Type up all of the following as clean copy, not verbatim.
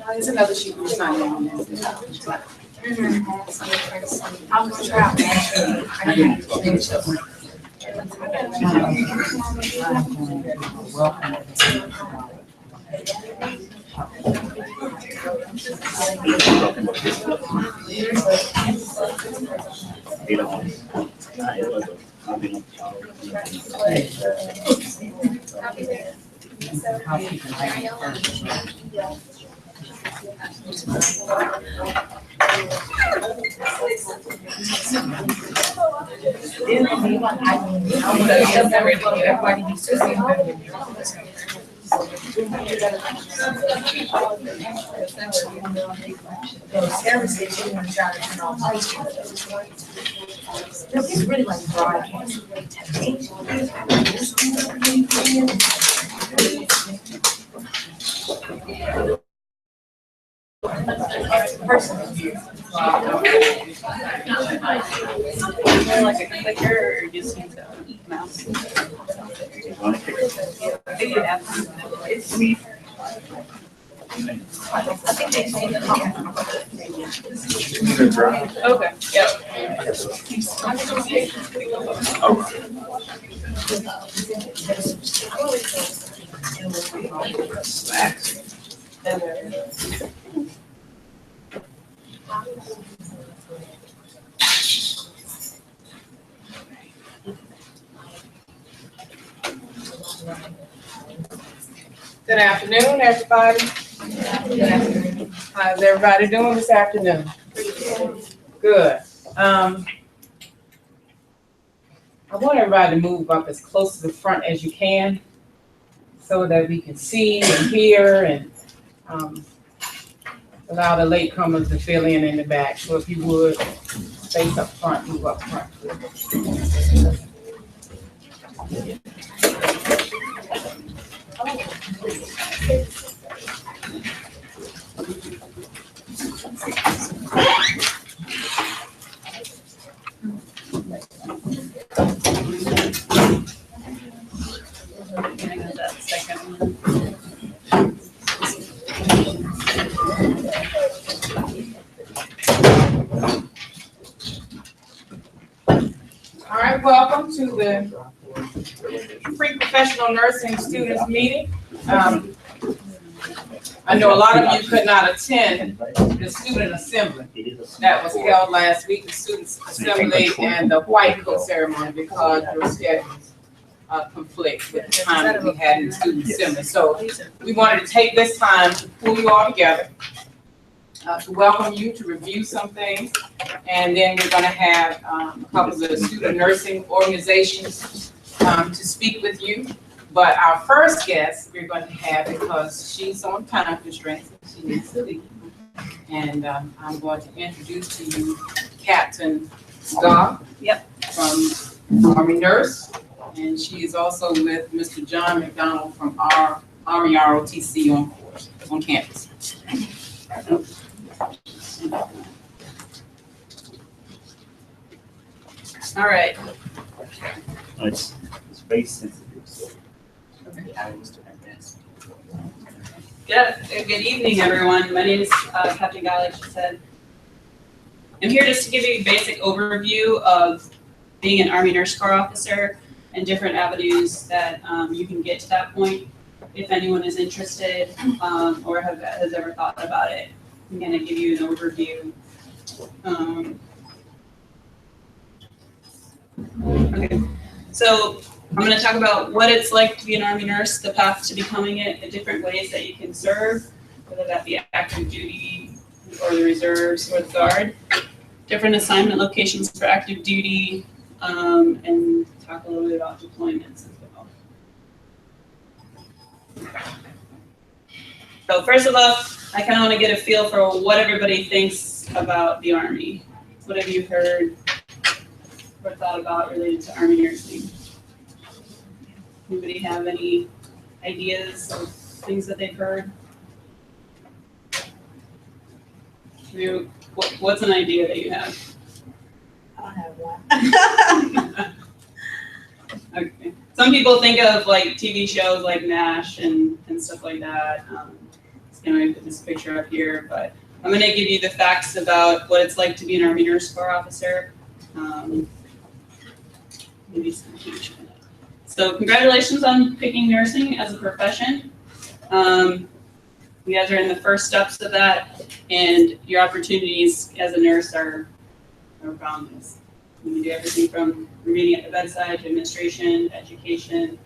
There's another sheet we're signing on this. I'm gonna try. It's really like broadcast. Like a clicker or just use a mouse? It's me. Okay, Good afternoon, everybody. Good afternoon. How's everybody doing this afternoon? Good. I want everybody to move up as close to the front as you can so that we can see and hear and allow the latecomers to fill in the back. So if you would, face up front, move up front. All right, welcome to the pre-professional nursing students meeting. I know a lot of you could not attend the student assembly that was held last week, the students assembly and the white coat ceremony, because your schedules conflict with the time that we had in the student assembly. So we wanted to take this time to pull you all together, to welcome you, to review some things, and then we're going to have a couple of the student nursing organizations to speak with you. But our first guest we're going to have, because she's on time constraints, she needs to leave. And I'm going to introduce to you Captain Scott. Yep. From Army Nurse. And she is also with Mr. John McDonald from our Army ROTC on campus. all right. It's very sensitive. So Good evening, everyone. My name is Captain Guy, like she said. I'm here just to give you a basic overview of being an Army Nurse Corps officer and different avenues that you can get to that point if anyone is interested or has ever thought about it. I'm going to give you an overview. Okay, so I'm going to talk about what it's like to be an Army nurse, the path to becoming it, the different ways that you can serve, whether that be active duty or the reserves or the guard, different assignment locations for active duty, and talk a little bit about deployments as well. So first of all, I kind of want to get a feel for what everybody thinks about the Army. What have you heard or thought about related to Army nursing? Anybody have any ideas of things that they've heard? What's an idea that you have? I don't have one. Okay. Some people think of like TV shows like MASH and stuff like that. I'm going to put this picture up here, but I'm going to give you the facts about what it's like to be an Army Nurse Corps officer. Maybe some huge. So congratulations on picking nursing as a profession. You guys are in the first steps of that, and your opportunities as a nurse are boundless. You can do everything from remaining at the bedside to administration, education.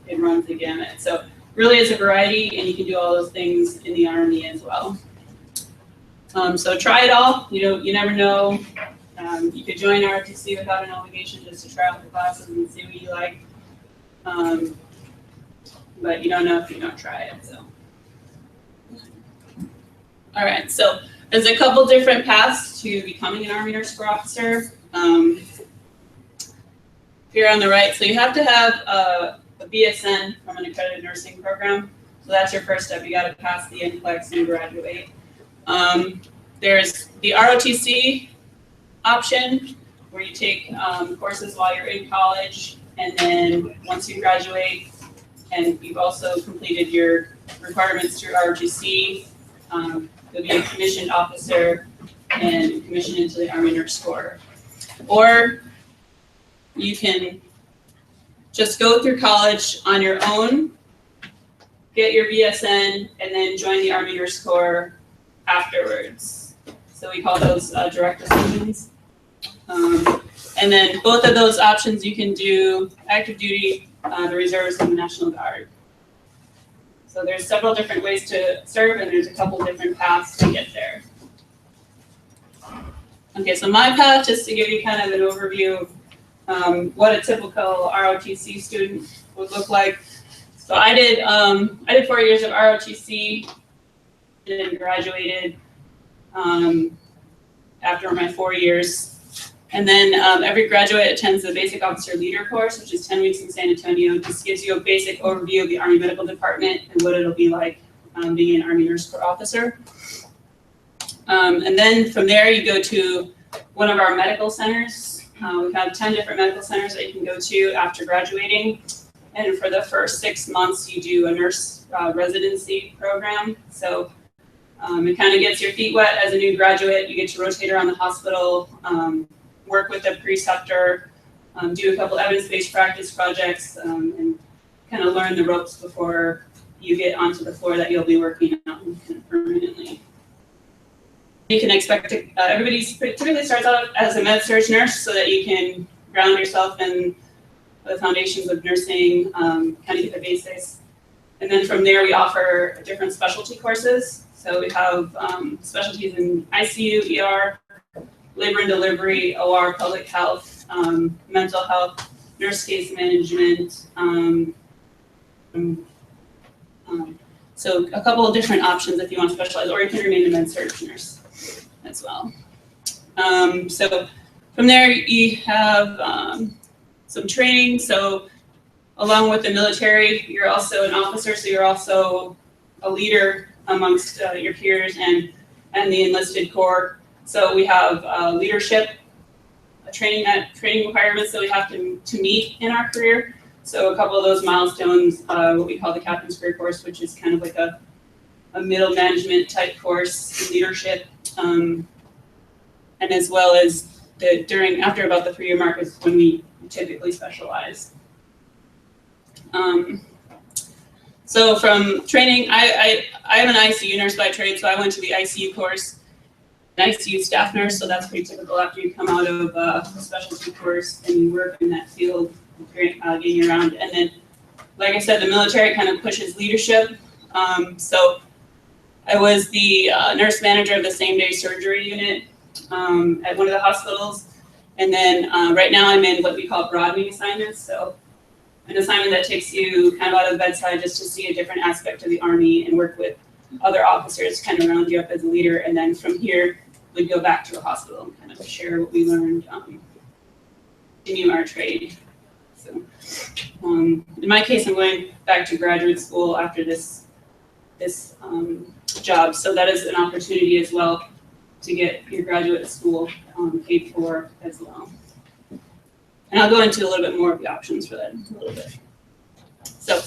It runs the gamut. So really it's a variety, and you can do all those things in the Army as well. So try it all. You never know. You could join ROTC without an obligation, just to try out the classes and see what you like. But you don't know if you don't try it. So, all right. So there's a couple different paths to becoming an Army Nurse Corps officer. Here on the right, so you have to have a BSN from an accredited nursing program. So that's your first step. You got to pass the NCLEX and graduate. There's the ROTC option, where you take courses while you're in college, and then once you graduate and you've also completed your requirements through ROTC, you'll be a commissioned officer and commissioned into the Army Nurse Corps. Or you can just go through college on your own, get your BSN, and then join the Army Nurse Corps afterwards. So we call those direct decisions. And then both of those options you can do active duty, the reserves, and the National Guard. So there's several different ways to serve, and there's a couple different paths to get there. Okay, so my path, just to give you kind of an overview of what a typical ROTC student would look like. So I did 4 years of ROTC and graduated after my 4 years. And then every graduate attends the Basic Officer Leader course, which is 10 weeks in San Antonio. Just gives you a basic overview of the Army Medical Department and what it'll be like being an Army Nurse Corps officer. And then from there, you go to one of our medical centers. We have 10 different medical centers that you can go to after graduating. And for the first 6 months, you do a nurse residency program. So it kind of gets your feet wet as a new graduate. You get to rotate around the hospital, work with a preceptor, do a couple evidence-based practice projects, and kind of learn the ropes before you get onto the floor that you'll be working on kind of permanently. You can expect to, everybody typically starts out as a med-surg nurse so that you can ground yourself in the foundations of nursing, kind of get the basics. And then from there, we offer different specialty courses. So we have specialties in ICU, ER, labor and delivery, OR, public health, mental health, nurse case management. So a couple of different options if you want to specialize, or you can remain a med-surg nurse as well. So from there, you have some training. So along with the military, you're also an officer, so you're also a leader amongst your peers and the enlisted corps. So we have leadership, training requirements that we have to meet in our career. So a couple of those milestones, what we call the Captain's Career Course, which is kind of like a middle management type course in leadership. And as well as after about the 3-year mark is when we typically specialize. So from training, I am an ICU nurse by trade, so I went to the ICU course, an ICU staff nurse, so that's pretty typical after you come out of a specialty course and you work in that field, getting around. And then, like I said, the military kind of pushes leadership. So I was the nurse manager of the same-day surgery unit at one of the hospitals. And then right now I'm in what we call broadening assignments. So an assignment that takes you kind of out of the bedside just to see a different aspect of the Army and work with other officers to kind of round you up as a leader. And then from here, we'd go back to a hospital and kind of share what we learned, continue our trade. So in my case, I'm going back to graduate school after this job. So that is an opportunity as well to get your graduate school paid for as well. And I'll go into a little bit more of the options for that in a little bit. So,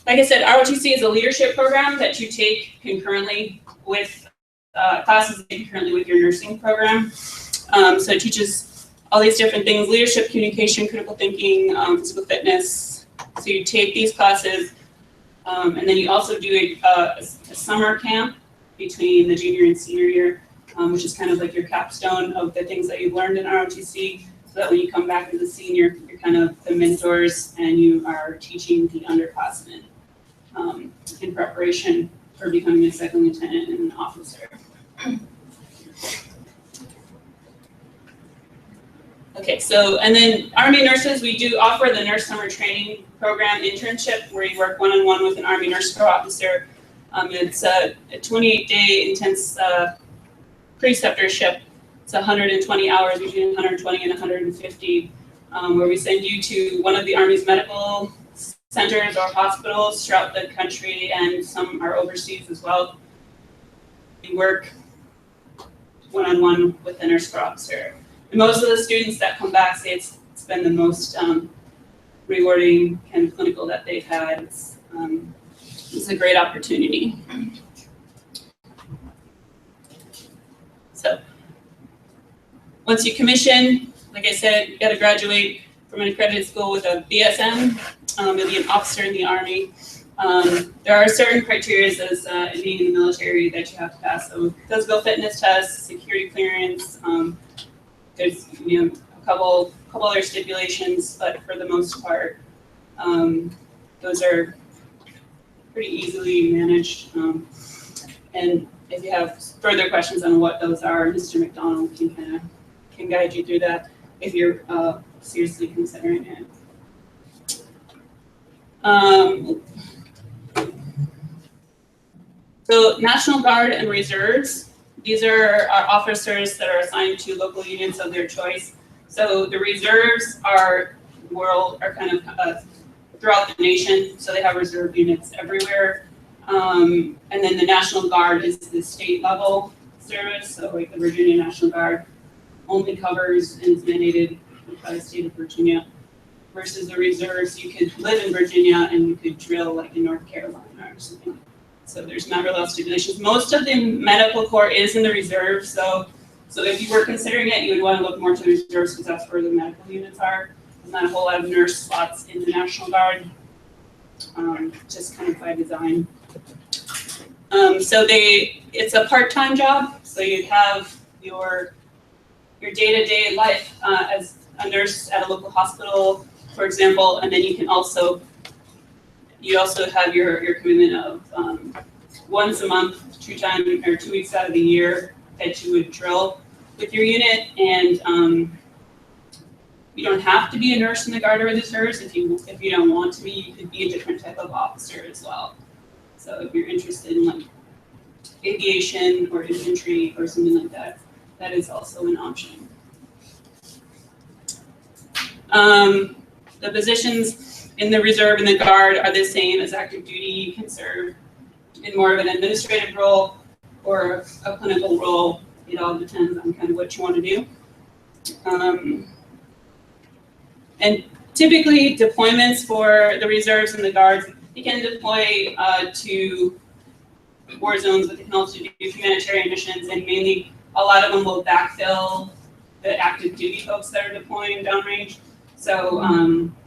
like I said, ROTC is a leadership program that you take concurrently with classes concurrently with your nursing program. So it teaches all these different things: leadership, communication, critical thinking, physical fitness. So you take these classes, and then you also do a summer camp between the junior and senior year, which is kind of like your capstone of the things that you've learned in ROTC, so that when you come back as a senior, you're kind of the mentors and you are teaching the underclassmen in preparation for becoming a second lieutenant and an officer. Okay, so, and then Army nurses, we do offer the nurse summer training program internship, where you work one-on-one with an Army nurse corps officer. It's a 28-day intense preceptorship. It's 120 hours, between 120 and 150, where we send you to one of the Army's medical centers or hospitals throughout the country, and some are overseas as well. We work one-on-one with the nurse corps officer. And most of the students that come back say it's been the most rewarding kind of clinical that they've had. It's a great opportunity. So once you commission, like I said, you got to graduate from an accredited school with a BSN. You'll be an officer in the Army. There are certain criteria as being in the military that you have to pass. So physical fitness tests, security clearance. There's a couple other stipulations, but for the most part, those are pretty easily managed. And if you have further questions on what those are, Mr. McDonald can guide you through that if you're seriously considering it. So National Guard and Reserves, these are our officers that are assigned to local units of their choice. So the reserves are kind of throughout the nation, so they have reserve units everywhere. And then the National Guard is the state level service, so like the Virginia National Guard only covers and is mandated by the state of Virginia, versus the reserves, you could live in Virginia and you could drill like in North Carolina or something. So there's not really stipulations. Most of the medical corps is in the reserves, so if you were considering it, you would want to look more to the reserves because that's where the medical units are. There's not a whole lot of nurse slots in the National Guard, just kind of by design. So it's a part-time job, so you have your day-to-day life as a nurse at a local hospital, for example, and then you also have your commitment of once a month, 2 weeks out of the year that you would drill with your unit, and you don't have to be a nurse in the Guard or Reserves. If you don't want to be, you could be a different type of officer as well. So if you're interested in like aviation or infantry or something like that, that is also an option. The positions in the Reserve and the Guard are the same as active duty. You can serve in more of an administrative role or a clinical role. It all depends on kind of what you want to do. And typically deployments for the Reserves and the Guards, you can deploy to war zones, but they can also do humanitarian missions, and mainly a lot of them will backfill the active duty folks that are deploying downrange. So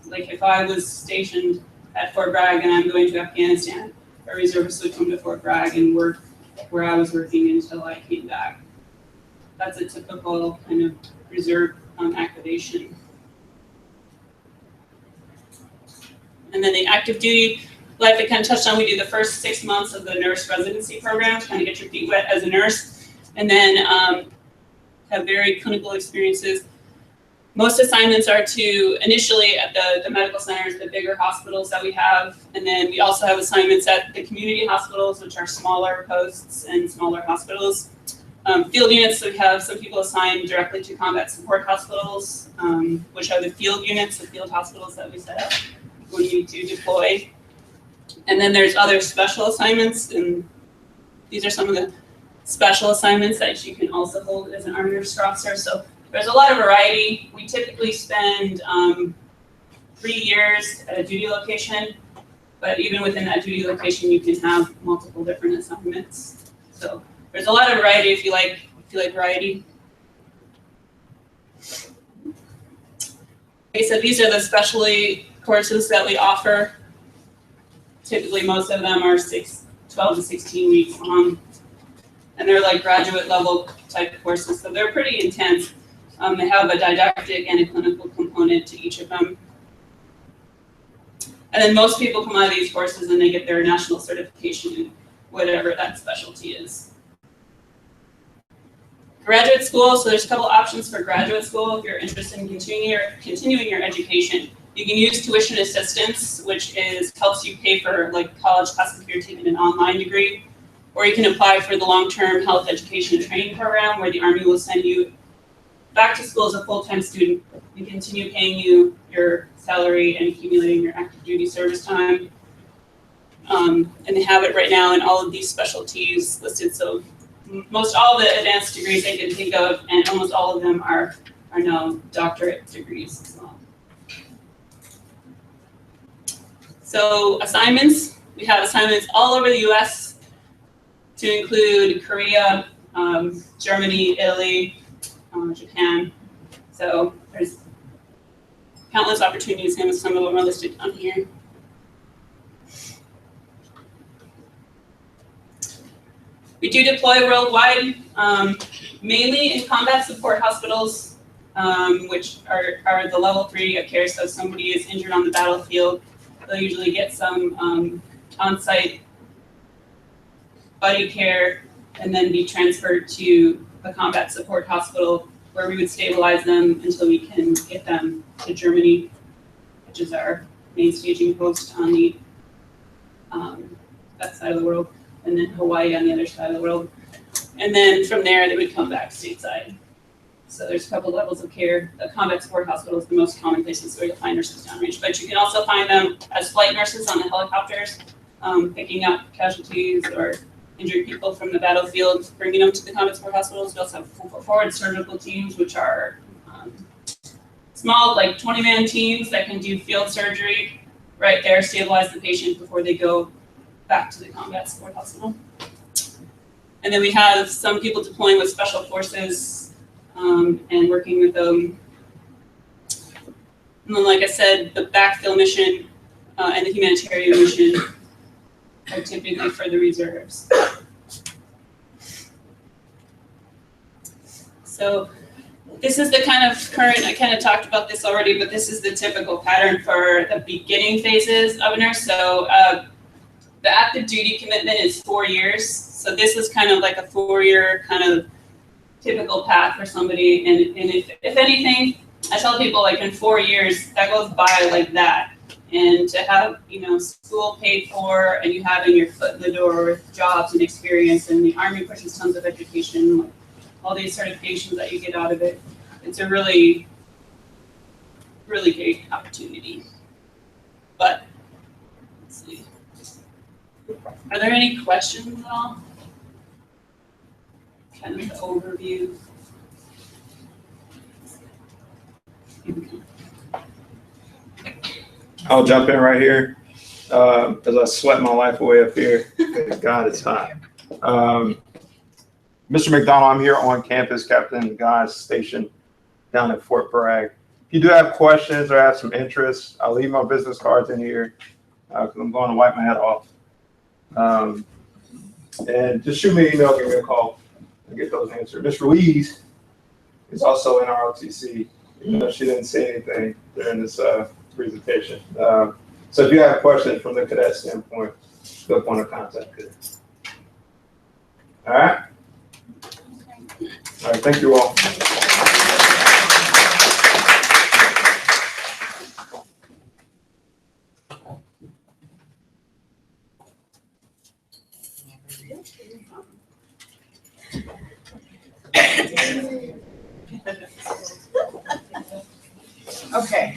like if I was stationed at Fort Bragg and I'm going to Afghanistan, a reservist would come to Fort Bragg and work where I was working until I came back. That's a typical kind of reserve activation. And then the active duty life I kind of touched on, we do the first 6 months of the nurse residency program to kind of get your feet wet as a nurse, and then have very clinical experiences. Most assignments are to initially at the medical centers, the bigger hospitals that we have, and then we also have assignments at the community hospitals, which are smaller posts and smaller hospitals. Field units, so we have some people assigned directly to combat support hospitals, which are the field units, the field hospitals that we set up when you need to deploy. And then there's other special assignments, and these are some of the special assignments that you can also hold as an Army Nurse Officer. So there's a lot of variety. We typically spend 3 years at a duty location, but even within that duty location, you can have multiple different assignments. So there's a lot of variety if you like variety. Okay, so these are the specialty courses that we offer. Typically, most of them are 12 to 16 weeks long, and they're like graduate level type courses, so they're pretty intense. They have a didactic and a clinical component to each of them. And then most people come out of these courses and they get their national certification in whatever that specialty is. Graduate school, so there's a couple options for graduate school if you're interested in continuing your education. You can use tuition assistance, which helps you pay for like college classes if you're taking an online degree, or you can apply for the long-term health education training program where the Army will send you back to school as a full-time student and continue paying you your salary and accumulating your active duty service time. And they have it right now in all of these specialties listed. So most all of the advanced degrees I can think of, and almost all of them are now doctorate degrees as well. So assignments, we have assignments all over the US to include Korea, Germany, Italy, Japan. So there's countless opportunities, and some of them are listed on here. We do deploy worldwide, mainly in combat support hospitals, which are the level 3 of care. So if somebody is injured on the battlefield, they'll usually get some on-site buddy care and then be transferred to a combat support hospital where we would stabilize them until we can get them to Germany, which is our main staging post on the that side of the world, and then Hawaii on the other side of the world. And then from there, they would come back stateside. So there's a couple levels of care. The combat support hospital is the most common places where you'll find nurses downrange, but you can also find them as flight nurses on the helicopters, picking up casualties or injured people from the battlefield, bringing them to the combat support hospitals. We also have forward surgical teams, which are small, like 20-man teams that can do field surgery right there, stabilize the patient before they go back to the combat support hospital. And then we have some people deploying with special forces and working with them. And then, like I said, the backfill mission and the humanitarian mission are typically for the reserves. So this is the kind of current, I kind of talked about this already, but this is the typical pattern for the beginning phases of a nurse. So the active duty commitment is 4 years. So this is kind of like a 4-year kind of typical path for somebody. And if anything, I tell people like in 4 years, that goes by like that. And to have, school paid for and you having your foot in the door with jobs and experience, and the Army pushes tons of education, like all these certifications that you get out of it, it's a really, really great opportunity. But let's see. Are there any questions at all? Kind of the overview. I'll jump in right here as I sweat my life away up here. God, it's hot. Mr. McDonald, I'm here on campus, Captain Guy's station down at Fort Bragg. If you do have questions or have some interest, I'll leave my business cards in here because I'm going to wipe my head off. And just shoot me an email, give me a call, and get those answered. Ms. Ruiz is also in ROTC, even though she didn't say anything during this presentation. So if you have questions from the cadet standpoint, feel point of contact here. All right? All right, thank you all. Okay,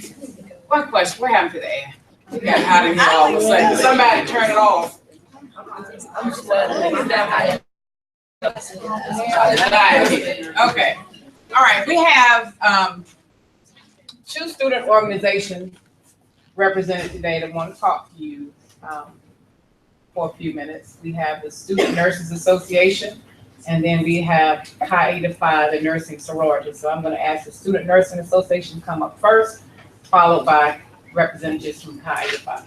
one question, what happened to the air? We got out of here all of a sudden, somebody turn it off. Okay, all right, we have, 2 student organizations represented today that want to talk to you, for a few minutes. We have the Student Nurses Association, and then we have Chi Eta Phi, the nursing sorority. So I'm gonna ask the Student Nursing Association to come up first, followed by representatives from Chi Eta Phi.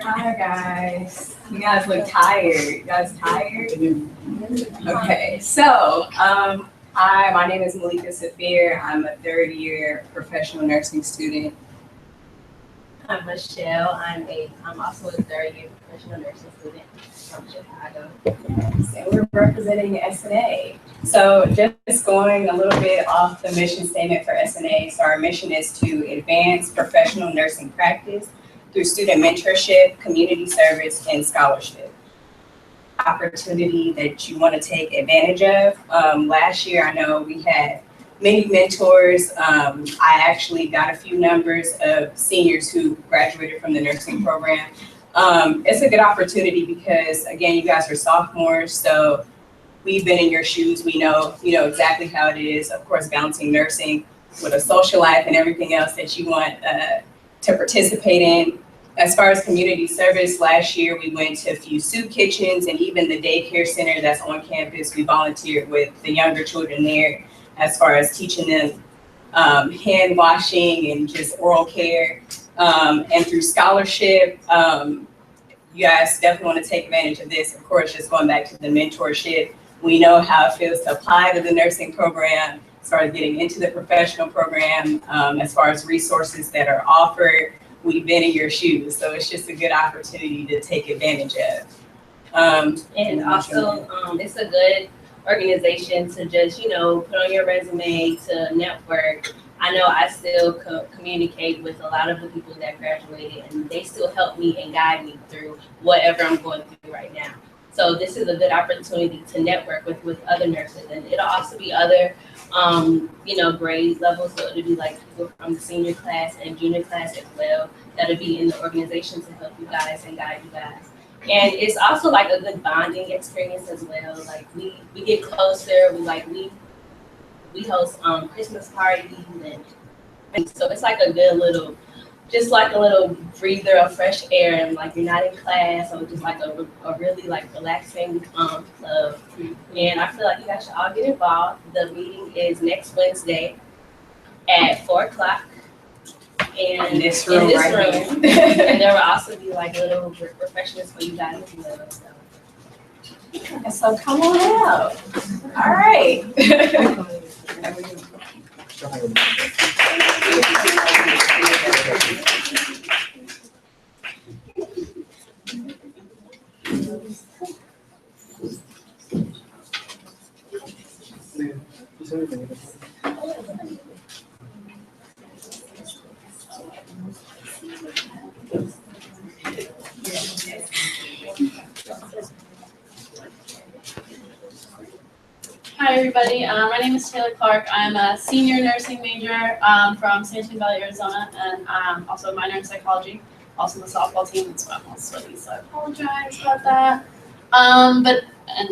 Hi guys. You guys look tired. You guys tired? Okay, so my name is Malika Safir. I'm a 3rd year professional nursing student. I'm Michelle. I'm also a 3rd year professional nursing student from Chicago. And we're representing SNA. So just going a little bit off the mission statement for SNA. So our mission is to advance professional nursing practice through student mentorship, community service, and scholarship. Opportunity that you want to take advantage of. Last year, I know we had many mentors. I actually got a few numbers of seniors who graduated from the nursing program. It's a good opportunity because, again, you guys are sophomores, so we've been in your shoes. We know, exactly how it is, of course, balancing nursing with a social life and everything else that you want to participate in. As far as community service, last year we went to a few soup kitchens and even the daycare center that's on campus. We volunteered with the younger children there as far as teaching them hand washing and just oral care. And through scholarship, you guys definitely want to take advantage of this. Of course, just going back to the mentorship, we know how it feels to apply to the nursing program, as far as getting into the professional program, as far as resources that are offered. We've been in your shoes, so it's just a good opportunity to take advantage of. And also, it's a good organization to just, put on your resume, to network. I know I still communicate with a lot of the people that graduated, and they still help me and guide me through whatever I'm going through right now. So this is a good opportunity to network with other nurses, and it'll also be other grade levels. So it'll be like people from the senior class and junior class as well that'll be in the organization to help you guys and guide you guys. And it's also like a good bonding experience as well. Like we get closer. We host Christmas parties, and so it's like a good little, just like a little breather of fresh air, and like you're not in class, so just like a really like relaxing club. And I feel like you guys should all get involved. The meeting is next Wednesday at 4:00. And in this room. And there will also be like little refreshments for you guys as well. So come on out. All right. Hi everybody, my name is Taylor Clark. I'm a senior nursing major from San Antonio Valley, Arizona, and I'm also a minor in psychology, also in the softball team, and so I'm all sweaty, so I apologize about that. And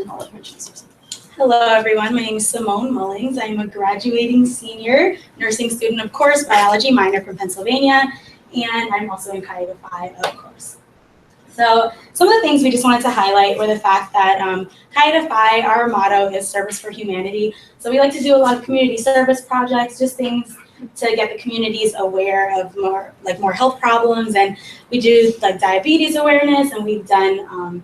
I'll let her introduce herself. Hello everyone, my name is Simone Mullings. I am a graduating senior nursing student, of course, biology minor from Pennsylvania, and I'm also in Chi Eta Phi, of course. So some of the things we just wanted to highlight were the fact that Chi Eta Phi, our motto is service for humanity. So we like to do a lot of community service projects, just things to get the communities aware of more health problems. And we do like diabetes awareness, and we've done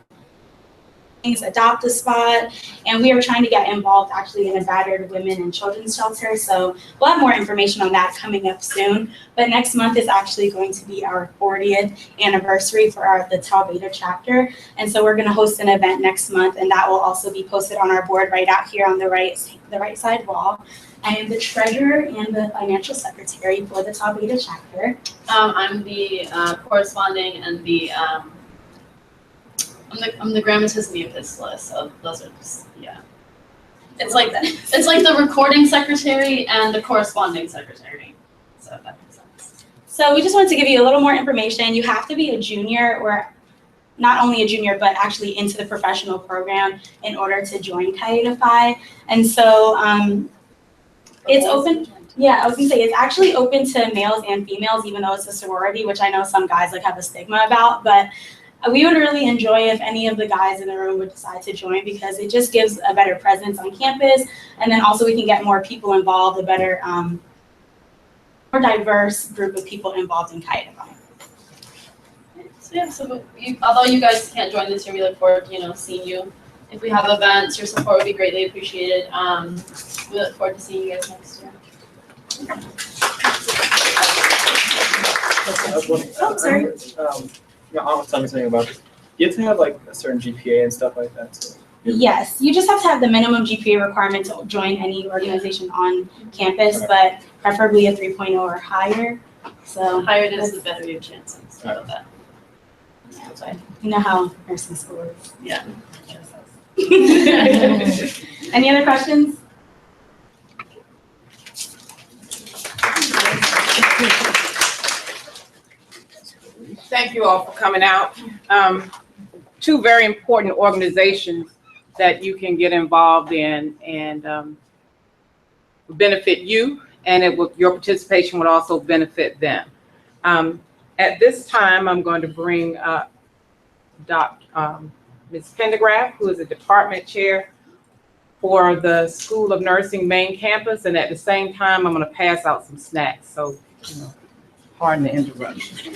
Adopt a Spot, and we are trying to get involved actually in a battered women and children's shelter. So we'll have more information on that coming up soon. But next month is actually going to be our 40th anniversary for the Tau Beta chapter. And so we're going to host an event next month, and that will also be posted on our board right out here on the right side wall. I am the treasurer and the financial secretary for the Tau Beta chapter. I'm the corresponding and the I'm the grammaticus and the epistolist, so those are just, yeah. It's like the recording secretary and the corresponding secretary. So if that makes sense. So we just wanted to give you a little more information. You have to be a junior, or not only a junior, but actually into the professional program in order to join Chi Eta Phi. And so it's open. Yeah, I was gonna say it's actually open to males and females, even though it's a sorority, which I know some guys like have a stigma about. But we would really enjoy if any of the guys in the room would decide to join, because it just gives a better presence on campus, and then also we can get more people involved, a better, more diverse group of people involved in Chi Eta Phi. So yeah, so although you guys can't join this year, we look forward to seeing you. If we have events, your support would be greatly appreciated. We look forward to seeing you guys next year. Oh, sorry. Yeah, I want to tell me something about this. You have to have like a certain GPA and stuff like that. So. Yes, you just have to have the minimum GPA requirement to join any organization on campus, but preferably a 3.0 or higher. So The higher it is, the better your chances. How about that? yeah, you know how nursing school is. Yeah. Any other questions? Thank you all for coming out. Two very important organizations that you can get involved in and benefit you, and your participation would also benefit them. At this time, I'm going to bring up Ms. Pendergraft, who is a department chair for the School of Nursing main campus, and at the same time, I'm going to pass out some snacks. So, pardon the interruption.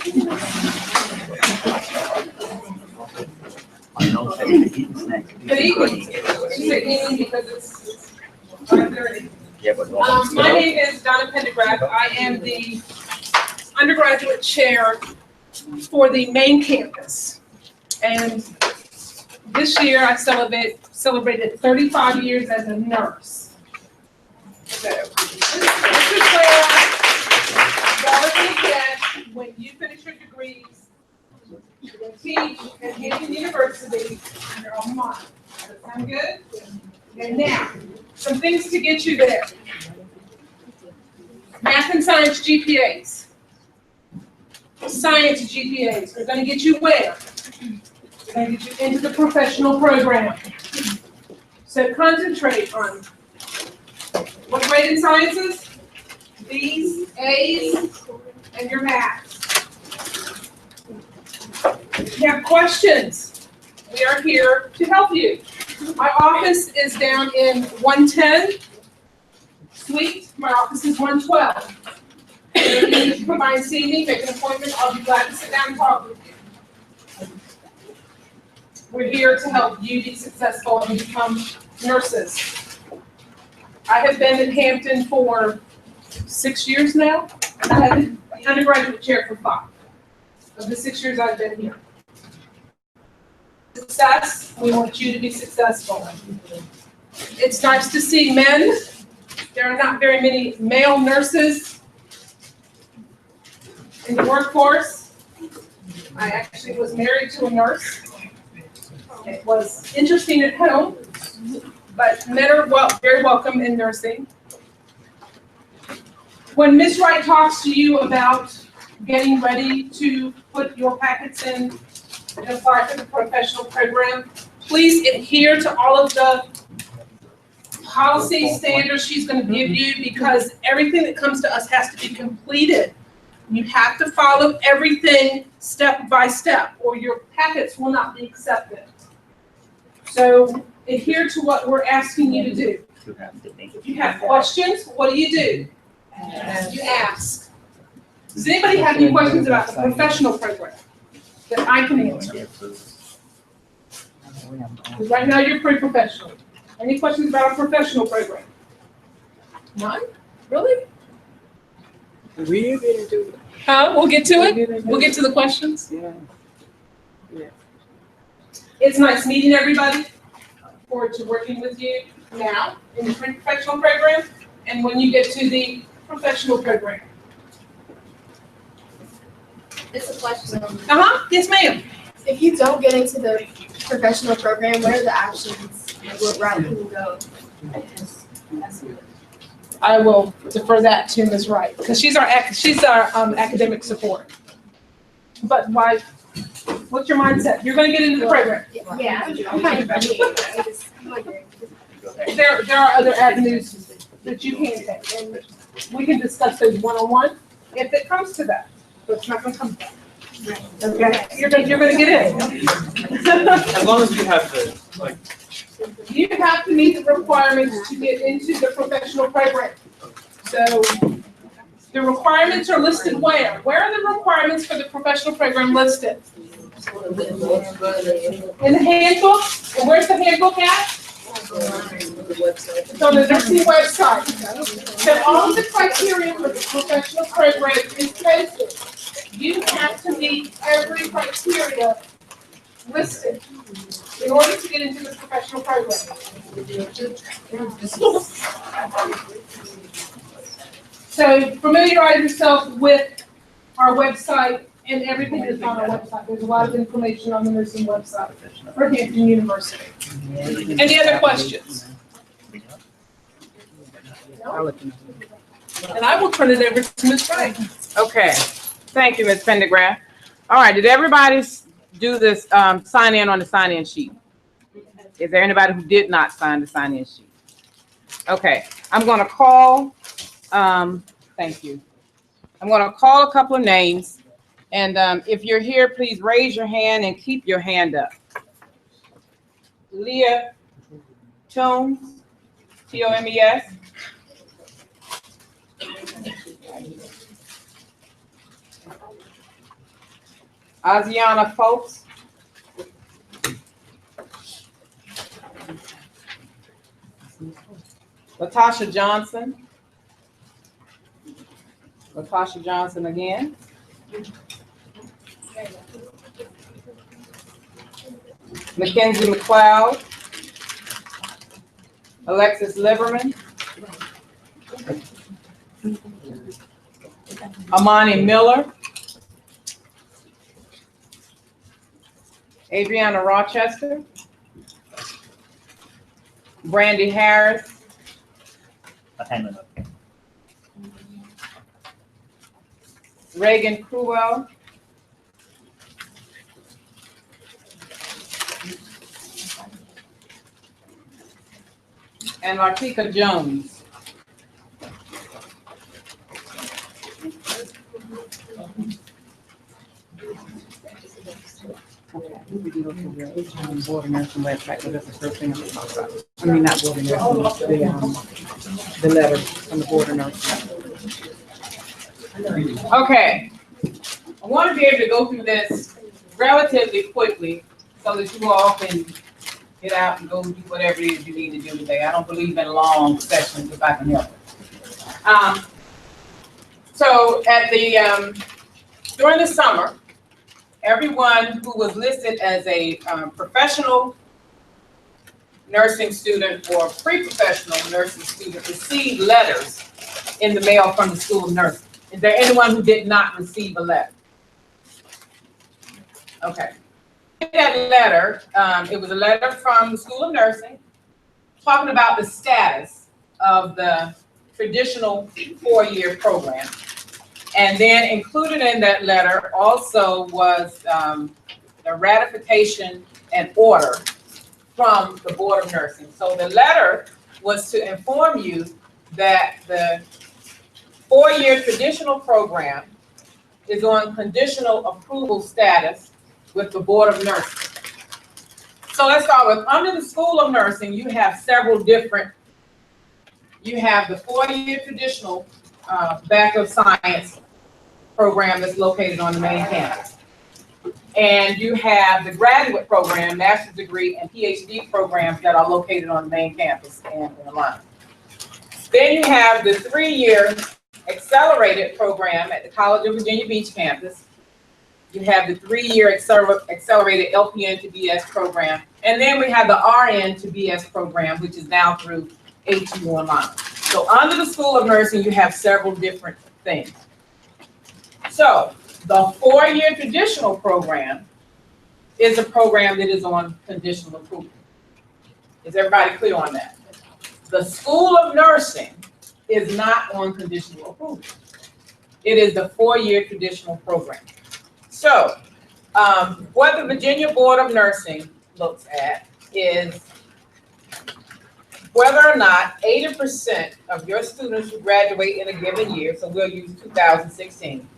Good evening. Because it's 5:30. Yeah, but My name is Donna Pendergraft. I am the undergraduate chair for the main campus. And this year I celebrated 35 years as a nurse. So this is where quality get when you finish your degrees. You're going to teach at Hampton University in your alma mater. Does that sound good? And now, some things to get you there. Math and science GPAs. Science GPAs are going to get you where? They're going to get you into the professional program. So concentrate on what grade in sciences? B's, A's, and your math. If you have questions, we are here to help you. My office is down in 110 Suite. My office is 112. If you need to come by and see me, make an appointment, I'll be glad to sit down and talk with you. We're here to help you be successful and become nurses. I have been at Hampton for 6 years now, and I have been the undergraduate chair for 5 of the 6 years I've been here. Success, we want you to be successful. It's nice to see men. There are not very many male nurses in the workforce. I actually was married to a nurse. It was interesting at home, but men are very welcome in nursing. When Ms. Wright talks to you about getting ready to put your packets in and apply for the professional program, please adhere to all of the policy standards she's going to give you, because everything that comes to us has to be completed. You have to follow everything step by step, or your packets will not be accepted. So adhere to what we're asking you to do. If you have questions, what do? You ask. Does anybody have any questions about the professional program that I can answer? Because right now you're pretty professional. Any questions about our professional program? None? Really? We didn't do it. Huh? We'll get to it? We'll get to the questions? Yeah. It's nice meeting everybody. Look forward to working with you now in the professional program and when you get to the professional program. It's a question. Yes, ma'am. If you don't get into the professional program, what are the options? What route can you go? I will defer that to Ms. Wright, because she's our academic support. But why, what's your mindset? You're gonna get into the program. Yeah, I'm fine. There are other avenues that you can take, and we can discuss those one-on-one if it comes to that, but it's not gonna come to that. Okay, you're gonna get in. As long as you have the, like, You have to meet the requirements to get into the professional program. So the requirements are listed where? Where are the requirements for the professional program listed? In the handbook? And where's the handbook at? It's on the nursing website. So all of the criteria for the professional program is posted. You have to meet every criteria listed in order to get into the professional program. So familiarize yourself with our website and everything that's on our website. There's a lot of information on the nursing website for Hampton University. Any other questions? And I will turn it over to Ms. Wright. Okay, thank you, Ms. Pendergraft. All right, did everybody do this, sign in on the sign-in sheet? Is there anybody who did not sign the sign-in sheet? Okay, I'm gonna call, thank you. I'm gonna call a couple of names, and if you're here, please raise your hand and keep your hand up. Leah Tomes, T-O-M-E-S. Asiana Folks. Latasha Johnson. Latasha Johnson again. Mackenzie McLeod. Alexis Liberman. Amani Miller. Adriana Rochester. Brandy Harris. Reagan Cruwell. And Latika Jones. We can go to the board of nursing website, but that's the first thing I'm gonna talk about. I mean, not board of nursing, the letter from the board of nursing. Okay, I want to be able to go through this relatively quickly so that you all can get out and go do whatever it is you need to do today. I don't believe in long sessions if I can help it. So at the during the summer, everyone who was listed as a professional nursing student or pre-professional nursing student received letters in the mail from the School of Nursing. Is there anyone who did not receive a letter? Okay. In that letter, it was a letter from the School of Nursing talking about the status of the traditional four-year program. And then included in that letter also was the ratification and order from the Board of Nursing. So the letter was to inform you that the four-year traditional program is on conditional approval status with the Board of Nursing. So let's start with, under the School of Nursing, you have several different, you have the four-year traditional Bachelor of Science program that's located on the main campus. And you have the graduate program, master's degree, and PhD programs that are located on the main campus and in Atlanta. Then you have the three-year accelerated program at the College of Virginia Beach campus. You have the three-year accelerated LPN to BS program. And then we have the RN to BS program, which is now through ATU Online. So under the School of Nursing, you have several different things. So the four-year traditional program is a program that is on conditional approval. Is everybody clear on that? The School of Nursing is not on conditional approval. It is the 4-year traditional program. So what the Virginia Board of Nursing looks at is whether or not 80% of your students who graduate in a given year, so we'll use 2016,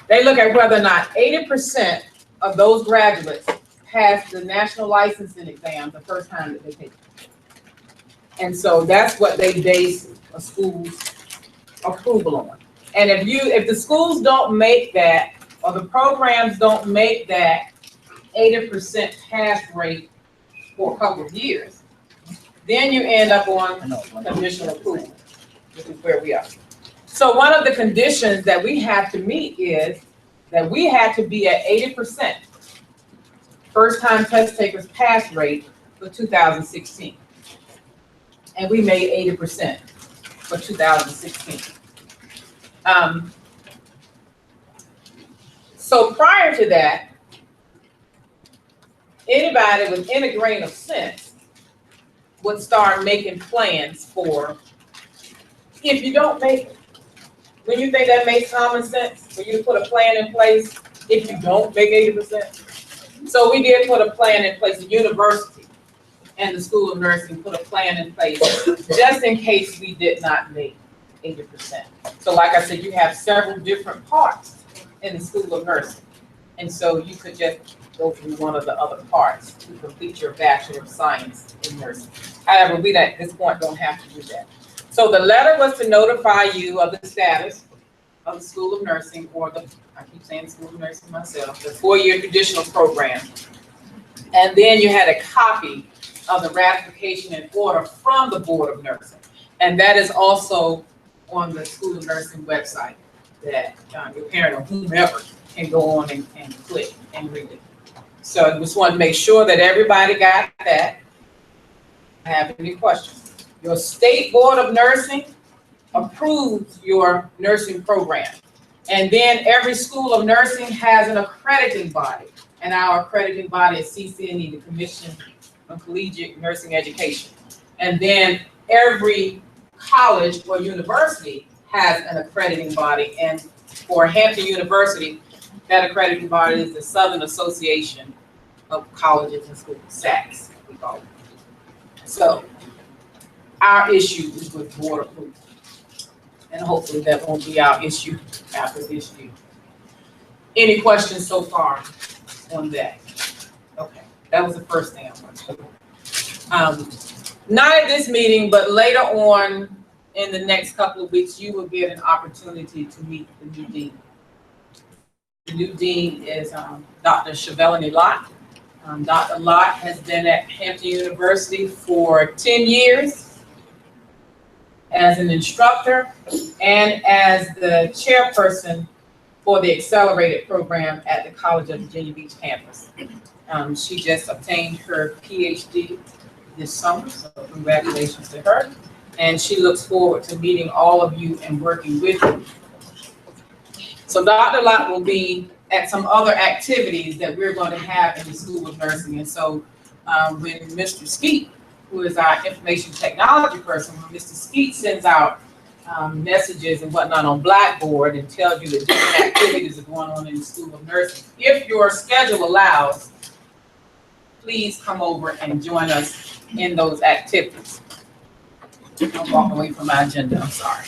they look at whether or not 80% of those graduates pass the national licensing exam the first time that they take it. And so that's what they base a school's approval on. And if the schools don't make that, or the programs don't make that 80% pass rate for a couple of years, then you end up on conditional approval, which is where we are. So one of the conditions that we have to meet is that we had to be at 80% first-time test takers pass rate for 2016. And we made 80% for 2016. So prior to that, anybody within a grain of sense would start making plans for, if you don't make it. When you think that makes common sense, for you to put a plan in place if you don't make 80%? So we did put a plan in place. The university and the School of Nursing put a plan in place just in case we did not make 80%. So like I said, you have several different parts in the School of Nursing. And so you could just go through one of the other parts to complete your Bachelor of Science in Nursing. However, we at this point don't have to do that. So the letter was to notify you of the status of the School of Nursing, or I keep saying the School of Nursing myself, the 4-year traditional program. And then you had a copy of the ratification and order from the Board of Nursing. And that is also on the School of Nursing website that your parent or whomever can go on and click and read it. So I just want to make sure that everybody got that. Have any questions? Your state Board of Nursing approves your nursing program. And then every School of Nursing has an accrediting body. And our accrediting body is CCNE, the Commission on Collegiate Nursing Education. And then every college or university has an accrediting body. And for Hampton University, that accrediting body is the Southern Association of Colleges and Schools, SACS, we call it. So our issue is with board approval. And hopefully that won't be our issue after this year. Any questions so far on that? Okay, that was the first thing I wanted to do. Not at this meeting, but later on in the next couple of weeks, you will get an opportunity to meet the new dean. The new dean is Dr. Chevelini Lott. Dr. Lott has been at Hampton University for 10 years as an instructor and as the chairperson for the accelerated program at the College of Virginia Beach campus. She just obtained her PhD this summer, so congratulations to her. And she looks forward to meeting all of you and working with you. So Dr. Lott will be at some other activities that we're going to have in the School of Nursing. And so when Mr. Skeet, who is our information technology person, when Mr. Skeet sends out messages and whatnot on Blackboard and tells you that different activities are going on in the School of Nursing, if your schedule allows, please come over and join us in those activities. I'm walking away from my agenda, I'm sorry.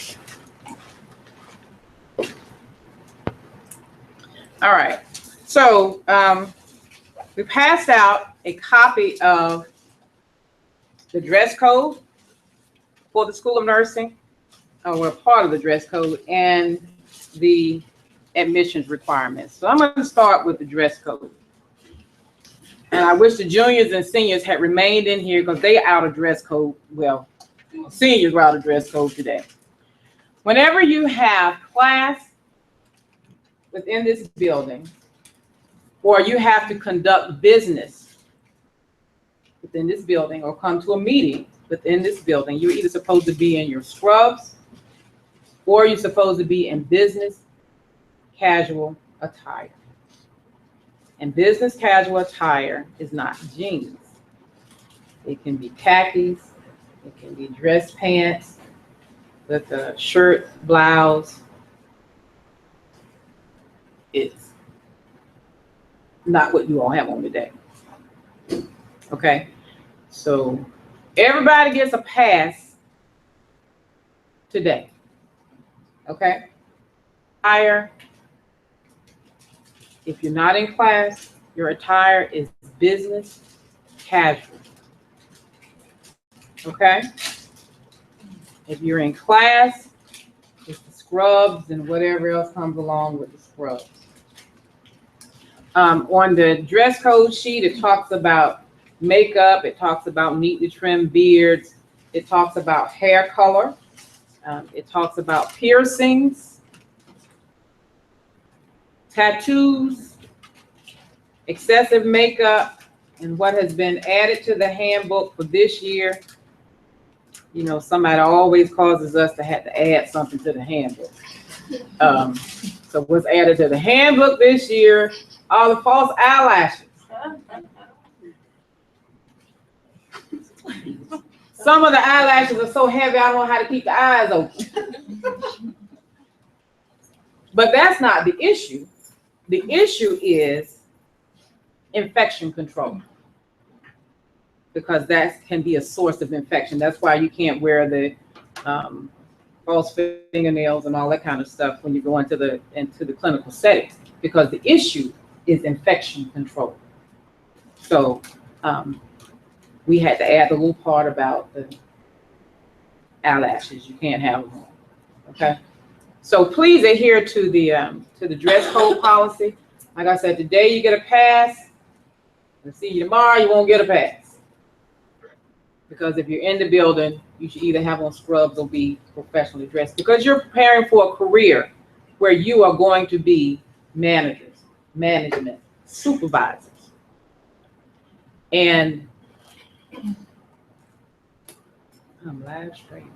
All right, so we passed out a copy of the dress code for the School of Nursing, or part of the dress code, and the admissions requirements. So I'm going to start with the dress code. And I wish the juniors and seniors had remained in here because they out of dress code. Well, seniors were out of dress code today. Whenever you have class within this building, or you have to conduct business within this building or come to a meeting within this building, you're either supposed to be in your scrubs or you're supposed to be in business casual attire. And business casual attire is not jeans. It can be khakis, It can be dress pants with a shirt, blouse. It's not what you all have on today. Okay, so everybody gets a pass today. Okay, attire. If you're not in class, your attire is business casual. Okay, if you're in class, it's the scrubs and whatever else comes along with the scrubs. On the dress code sheet, it talks about makeup, it talks about neatly trimmed beards, it talks about hair color, it talks about piercings, tattoos, excessive makeup, and what has been added to the handbook for this year. You know, somebody always causes us to have to add something to the handbook. So what's added to the handbook this year, all the false eyelashes. Some of the eyelashes are so heavy, I don't know how to keep the eyes open. But that's not the issue. The issue is infection control, because that can be a source of infection. That's why you can't wear the false fingernails and all that kind of stuff when you go into the clinical setting, because the issue is infection control. So we had to add the little part about the eyelashes. You can't have them on. Okay. So please adhere to the dress code policy. Like I said, today you get a pass. Let's see you tomorrow, you won't get a pass. Because if you're in the building, you should either have on scrubs or be professionally dressed, because you're preparing for a career where you are going to be managers, management, supervisors. And I'm live streaming.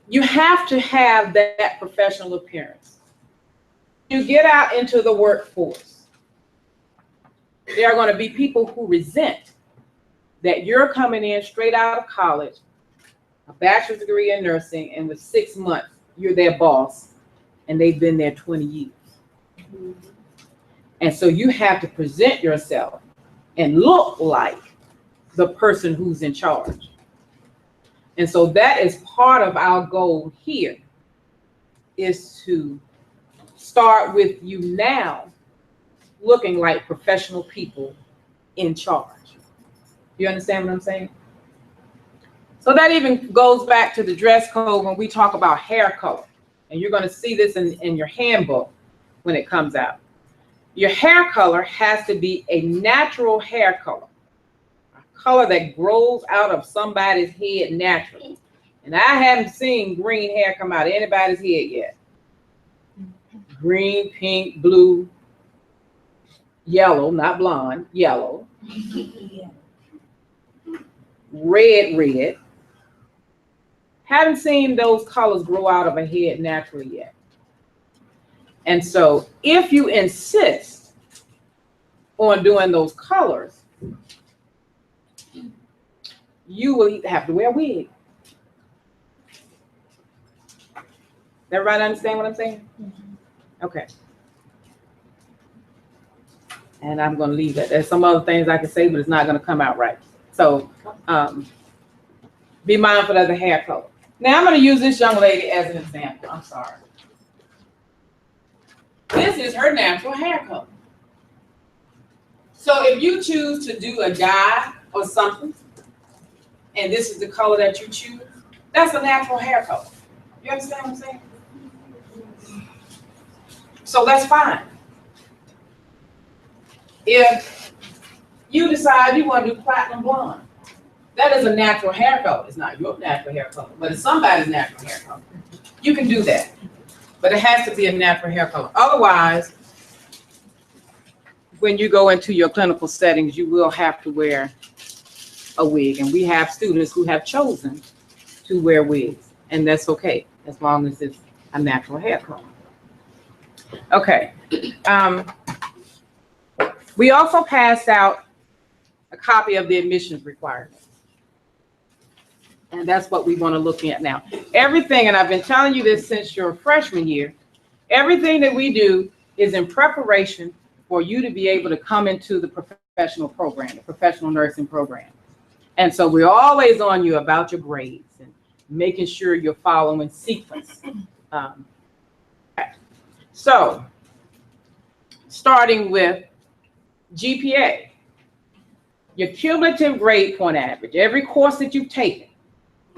You have to have that professional appearance. You get out into the workforce, there are going to be people who resent that you're coming in straight out of college, a bachelor's degree in nursing, and with 6 months, you're their boss, and they've been there 20 years. And so you have to present yourself and look like the person who's in charge. And so that is part of our goal here, is to start with you now looking like professional people in charge. You understand what I'm saying? So that even goes back to the dress code when we talk about hair color. And you're going to see this in your handbook when it comes out. Your hair color has to be a natural hair color, a color that grows out of somebody's head naturally. And I haven't seen green hair come out of anybody's head yet. Green, pink, blue, yellow, not blonde, yellow, red. Haven't seen those colors grow out of a head naturally yet. And so if you insist on doing those colors, you will have to wear a wig. Everybody understand what I'm saying? Okay. And I'm going to leave it. There's some other things I can say, but it's not going to come out right. So be mindful of the hair color. Now I'm going to use this young lady as an example. I'm sorry. This is her natural hair color. So if you choose to do a dye or something, and this is the color that you choose, that's a natural hair color. You understand what I'm saying? So that's fine. If you decide you want to do platinum blonde, that is a natural hair color. It's not your natural hair color, but it's somebody's natural hair color. You can do that, but it has to be a natural hair color. Otherwise, when you go into your clinical settings, you will have to wear a wig. And we have students who have chosen to wear wigs, and that's okay, as long as it's a natural hair color. Okay. We also passed out a copy of the admissions requirement. And that's what we want to look at now. Everything, and I've been telling you this since your freshman year, everything that we do is in preparation for you to be able to come into the professional program, the professional nursing program. And so we're always on you about your grades and making sure you're following sequence. So, starting with GPA, your cumulative grade point average, every course that you've taken,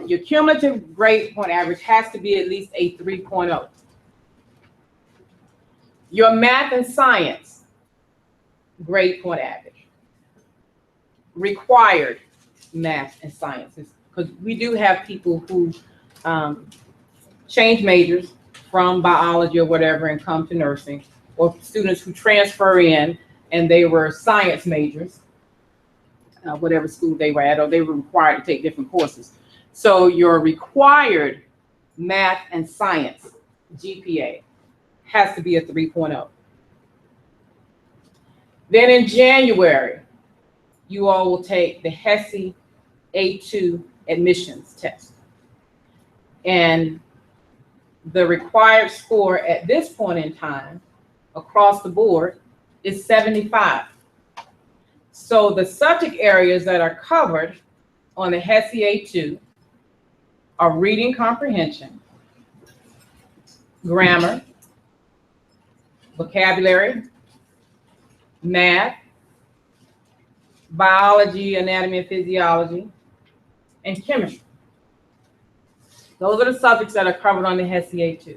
your cumulative grade point average has to be at least a 3.0. Your math and science grade point average, required math and sciences, because we do have people who change majors from biology or whatever and come to nursing, or students who transfer in and they were science majors, whatever school they were at, or they were required to take different courses. So your required math and science GPA has to be a 3.0. Then in January, you all will take the HESI A2 admissions test. And the required score at this point in time across the board is 75. So the subject areas that are covered on the HESI A2 are reading comprehension, grammar, vocabulary, math, biology, anatomy and physiology, and chemistry. Those are the subjects that are covered on the HESI A2.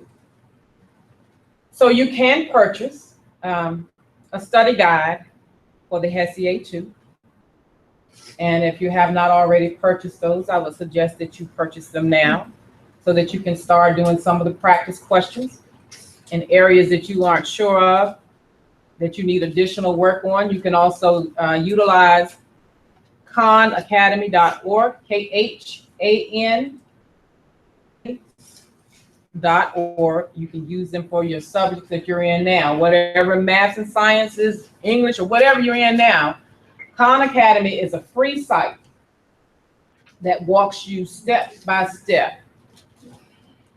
So you can purchase a study guide for the HESI A2. And if you have not already purchased those, I would suggest that you purchase them now so that you can start doing some of the practice questions in areas that you aren't sure of, that you need additional work on. You can also utilize khanacademy.org, KHAN.org. You can use them for your subjects that you're in now, whatever math and sciences, English, or whatever you're in now. Khan Academy is a free site that walks you step by step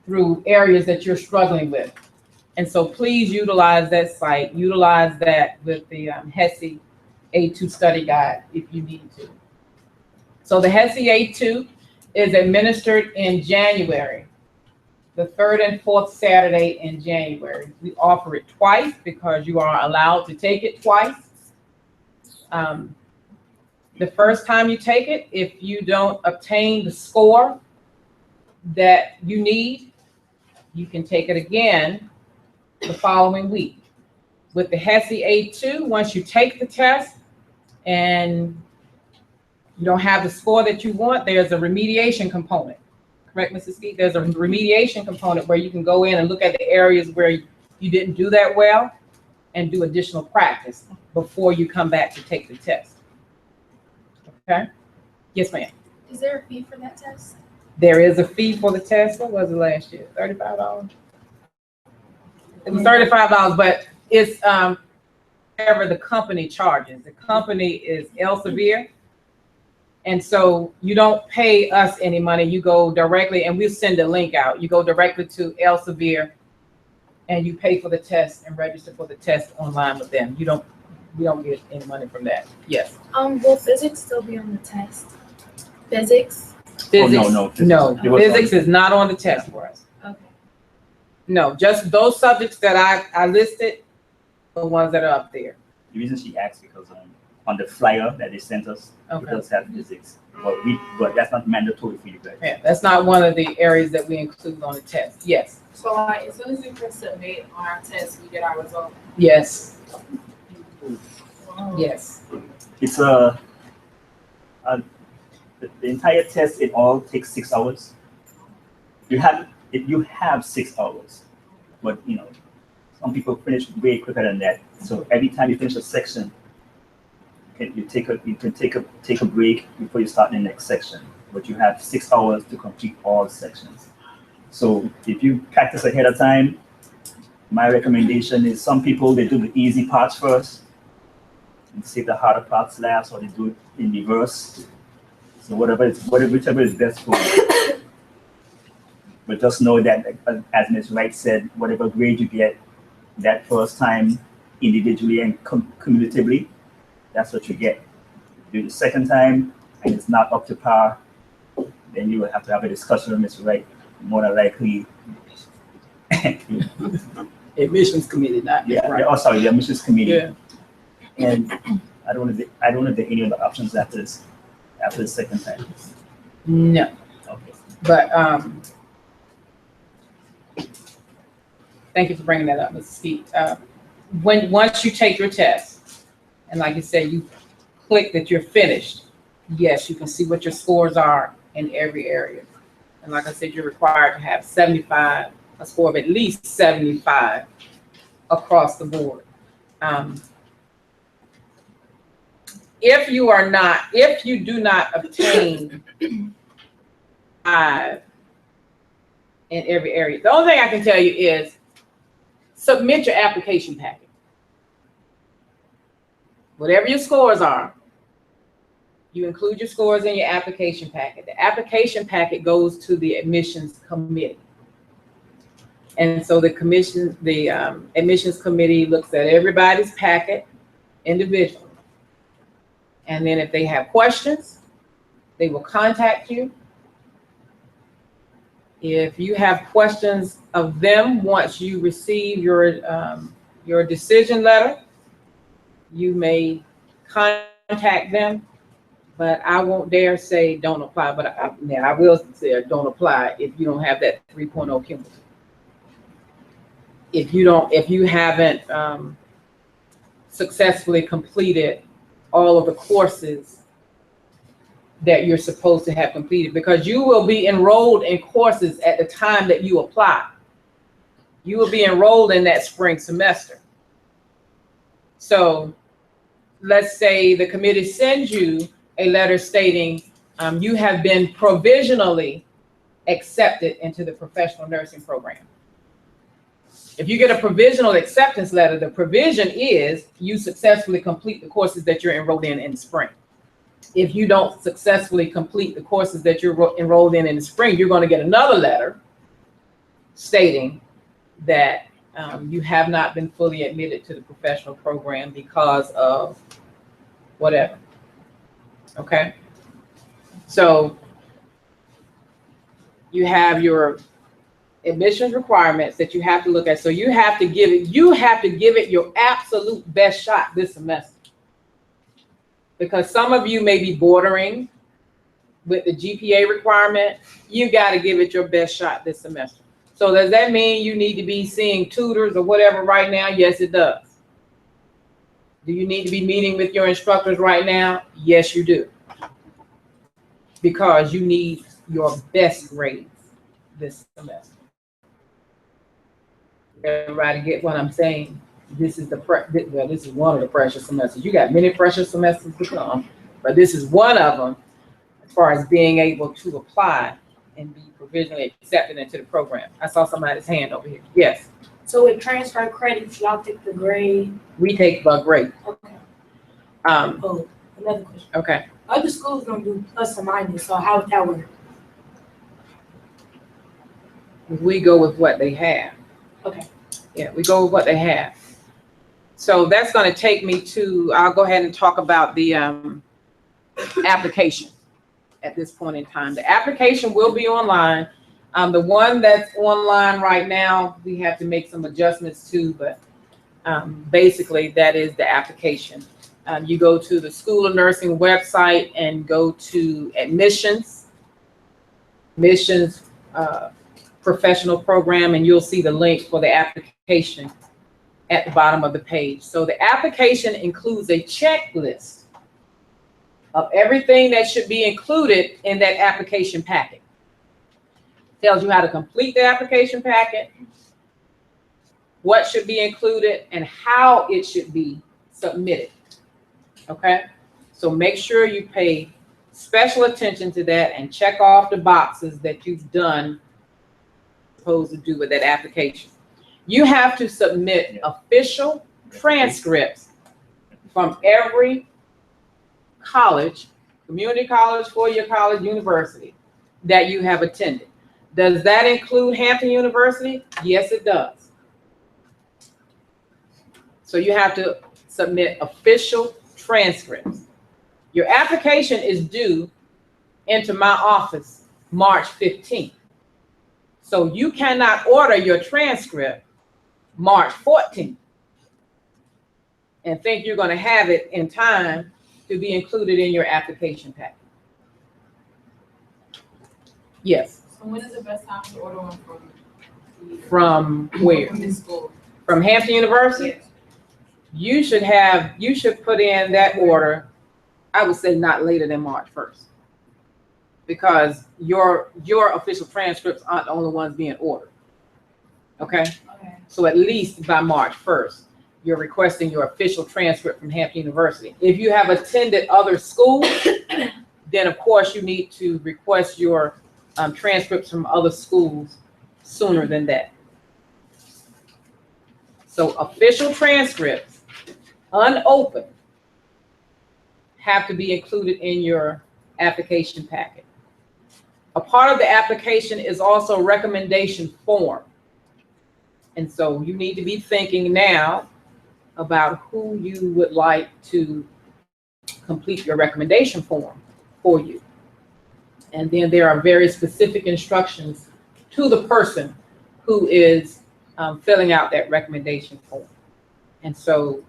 through areas that you're struggling with. And so please utilize that site, utilize that with the HESI A2 study guide if you need to. So the HESI A2 is administered in January, the 3rd and 4th Saturday in January. We offer it twice because you are allowed to take it twice. The first time you take it, if you don't obtain the score that you need, you can take it again the following week. With the HESI A2, once you take the test and you don't have the score that you want, there's a remediation component. Correct, Mrs. Skeet? There's a remediation component where you can go in and look at the areas where you didn't do that well and do additional practice before you come back to take the test. Okay? Yes, ma'am. Is there a fee for that test? There is a fee for the test. What was it last year? $35? It was $35, but it's whatever the company charges. The company is Elsevier. And so you don't pay us any money. You go directly, and we'll send a link out. You go directly to Elsevier and you pay for the test and register for the test online with them. We don't get any money from that. Yes. Will physics still be on the test? Physics? Physics? Oh, no. No, physics is not on the test for us. Okay. No, just those subjects that I listed, the ones that are up there. The reason she asked because on the flyer that they sent us, it does have physics, but that's not mandatory for you guys. Yeah, that's not one of the areas that we include on the test. Yes. So like, as soon as we press submit on our test, we get our result. Yes. Wow. Yes. It's the entire test, it all takes 6 hours. You have 6 hours, but some people finish way quicker than that. So every time you finish a section, you can take a break before you start the next section. But you have 6 hours to complete all sections. So if you practice ahead of time, my recommendation is some people, they do the easy parts first. save the harder parts last, or they do it in reverse. So whichever is best for you. But just know that, as Ms. Wright said, whatever grade you get that first time individually and cumulatively, that's what you get. Do the second time and it's not up to par, then you will have to have a discussion with Ms. Wright, more than likely. Admissions committee, not Ms. Yeah, Wright. oh, sorry, the admissions committee. Yeah. And I don't know if there are any other options after the second time. No, Okay. but, thank you for bringing that up, Mrs. Skeet. Once you take your test, and like you said, you click that you're finished, yes, you can see what your scores are in every area. And like I said, you're required to have 75, a score of at least 75 across the board. If you do not obtain 5 in every area, the only thing I can tell you is submit your application packet. Whatever your scores are, you include your scores in your application packet. The application packet goes to the admissions committee. And so the admissions committee looks at everybody's packet individually. And then if they have questions, they will contact you. If you have questions of them, once you receive your decision letter, you may contact them, but I won't dare say don't apply, but I will say don't apply if you don't have that 3.0 cumulative. If you haven't successfully completed all of the courses that you're supposed to have completed, because you will be enrolled in courses at the time that you apply. You will be enrolled in that spring semester. So let's say the committee sends you a letter stating you have been provisionally accepted into the professional nursing program. If you get a provisional acceptance letter, the provision is you successfully complete the courses that you're enrolled in the spring. If you don't successfully complete the courses that you're enrolled in the spring, you're going to get another letter stating that you have not been fully admitted to the professional program because of whatever. Okay? So you have your admissions requirements that you have to look at. So you have to give it your absolute best shot this semester. Because some of you may be bordering with the GPA requirement. You got to give it your best shot this semester. So does that mean you need to be seeing tutors or whatever right now? Yes, it does. Do you need to be meeting with your instructors right now? Yes, you do. Because you need your best grades this semester. Everybody get what I'm saying? This is this is one of the pressure semesters. You got many pressure semesters to come, but this is one of them as far as being able to apply and be provisionally accepted into the program. I saw somebody's hand over here. Yes. So with transfer credits, y'all take the grade? We take the grade. Okay. Another question. Okay. Other schools don't do plus or minus, so how would that work? We go with what they have. Okay. Yeah, we go with what they have. So that's going to take me to, I'll go ahead and talk about the application at this point in time. The application will be online. The one that's online right now, we have to make some adjustments to, but basically that is the application. You go to the School of Nursing website and go to admissions professional program, and you'll see the link for the application at the bottom of the page. So the application includes a checklist of everything that should be included in that application packet. Tells you how to complete the application packet, what should be included, and how it should be submitted. Okay? So make sure you pay special attention to that and check off the boxes that you've done supposed to do with that application. You have to submit official transcripts from every college, community college, four-year college, university that you have attended. Does that include Hampton University? Yes, it does. So you have to submit official transcripts. Your application is due into my office March 15th. So you cannot order your transcript March 14th and think you're going to have it in time to be included in your application packet. Yes. So when is the best time to order one From where? from this school? From Hampton University? Yes. You should put in that order, I would say not later than March 1st. Because your official transcripts aren't the only ones being ordered. Okay? Okay. So at least by March 1st, you're requesting your official transcript from Hampton University. If you have attended other schools, then of course you need to request your transcripts from other schools sooner than that. So official transcripts, unopened, have to be included in your application packet. A part of the application is also a recommendation form. And so you need to be thinking now about who you would like to complete your recommendation form for you. And then there are very specific instructions to the person who is filling out that recommendation form. And so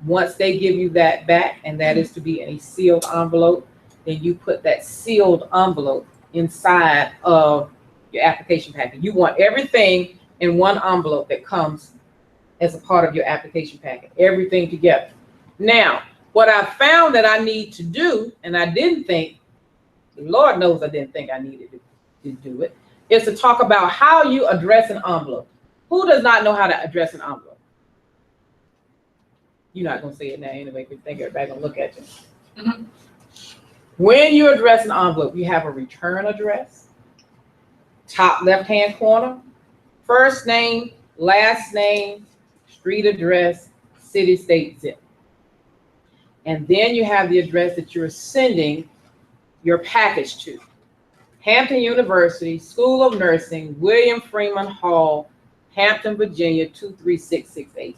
once they give you that back, and that is to be in a sealed envelope, then you put that sealed envelope inside of your application packet. You want everything in one envelope that comes as a part of your application packet, everything together. Now, what I found that I need to do, and I didn't think, Lord knows I didn't think I needed to do it, is to talk about how you address an envelope. Who does not know how to address an envelope? You're not gonna say it now anyway, because you think everybody's gonna look at you. Mm-hmm. When you address an envelope, you have a return address, top left-hand corner, first name, last name, street address, city, state, zip. And then you have the address that you're sending your package to. Hampton University, School of Nursing, William Freeman Hall, Hampton, Virginia, 23668.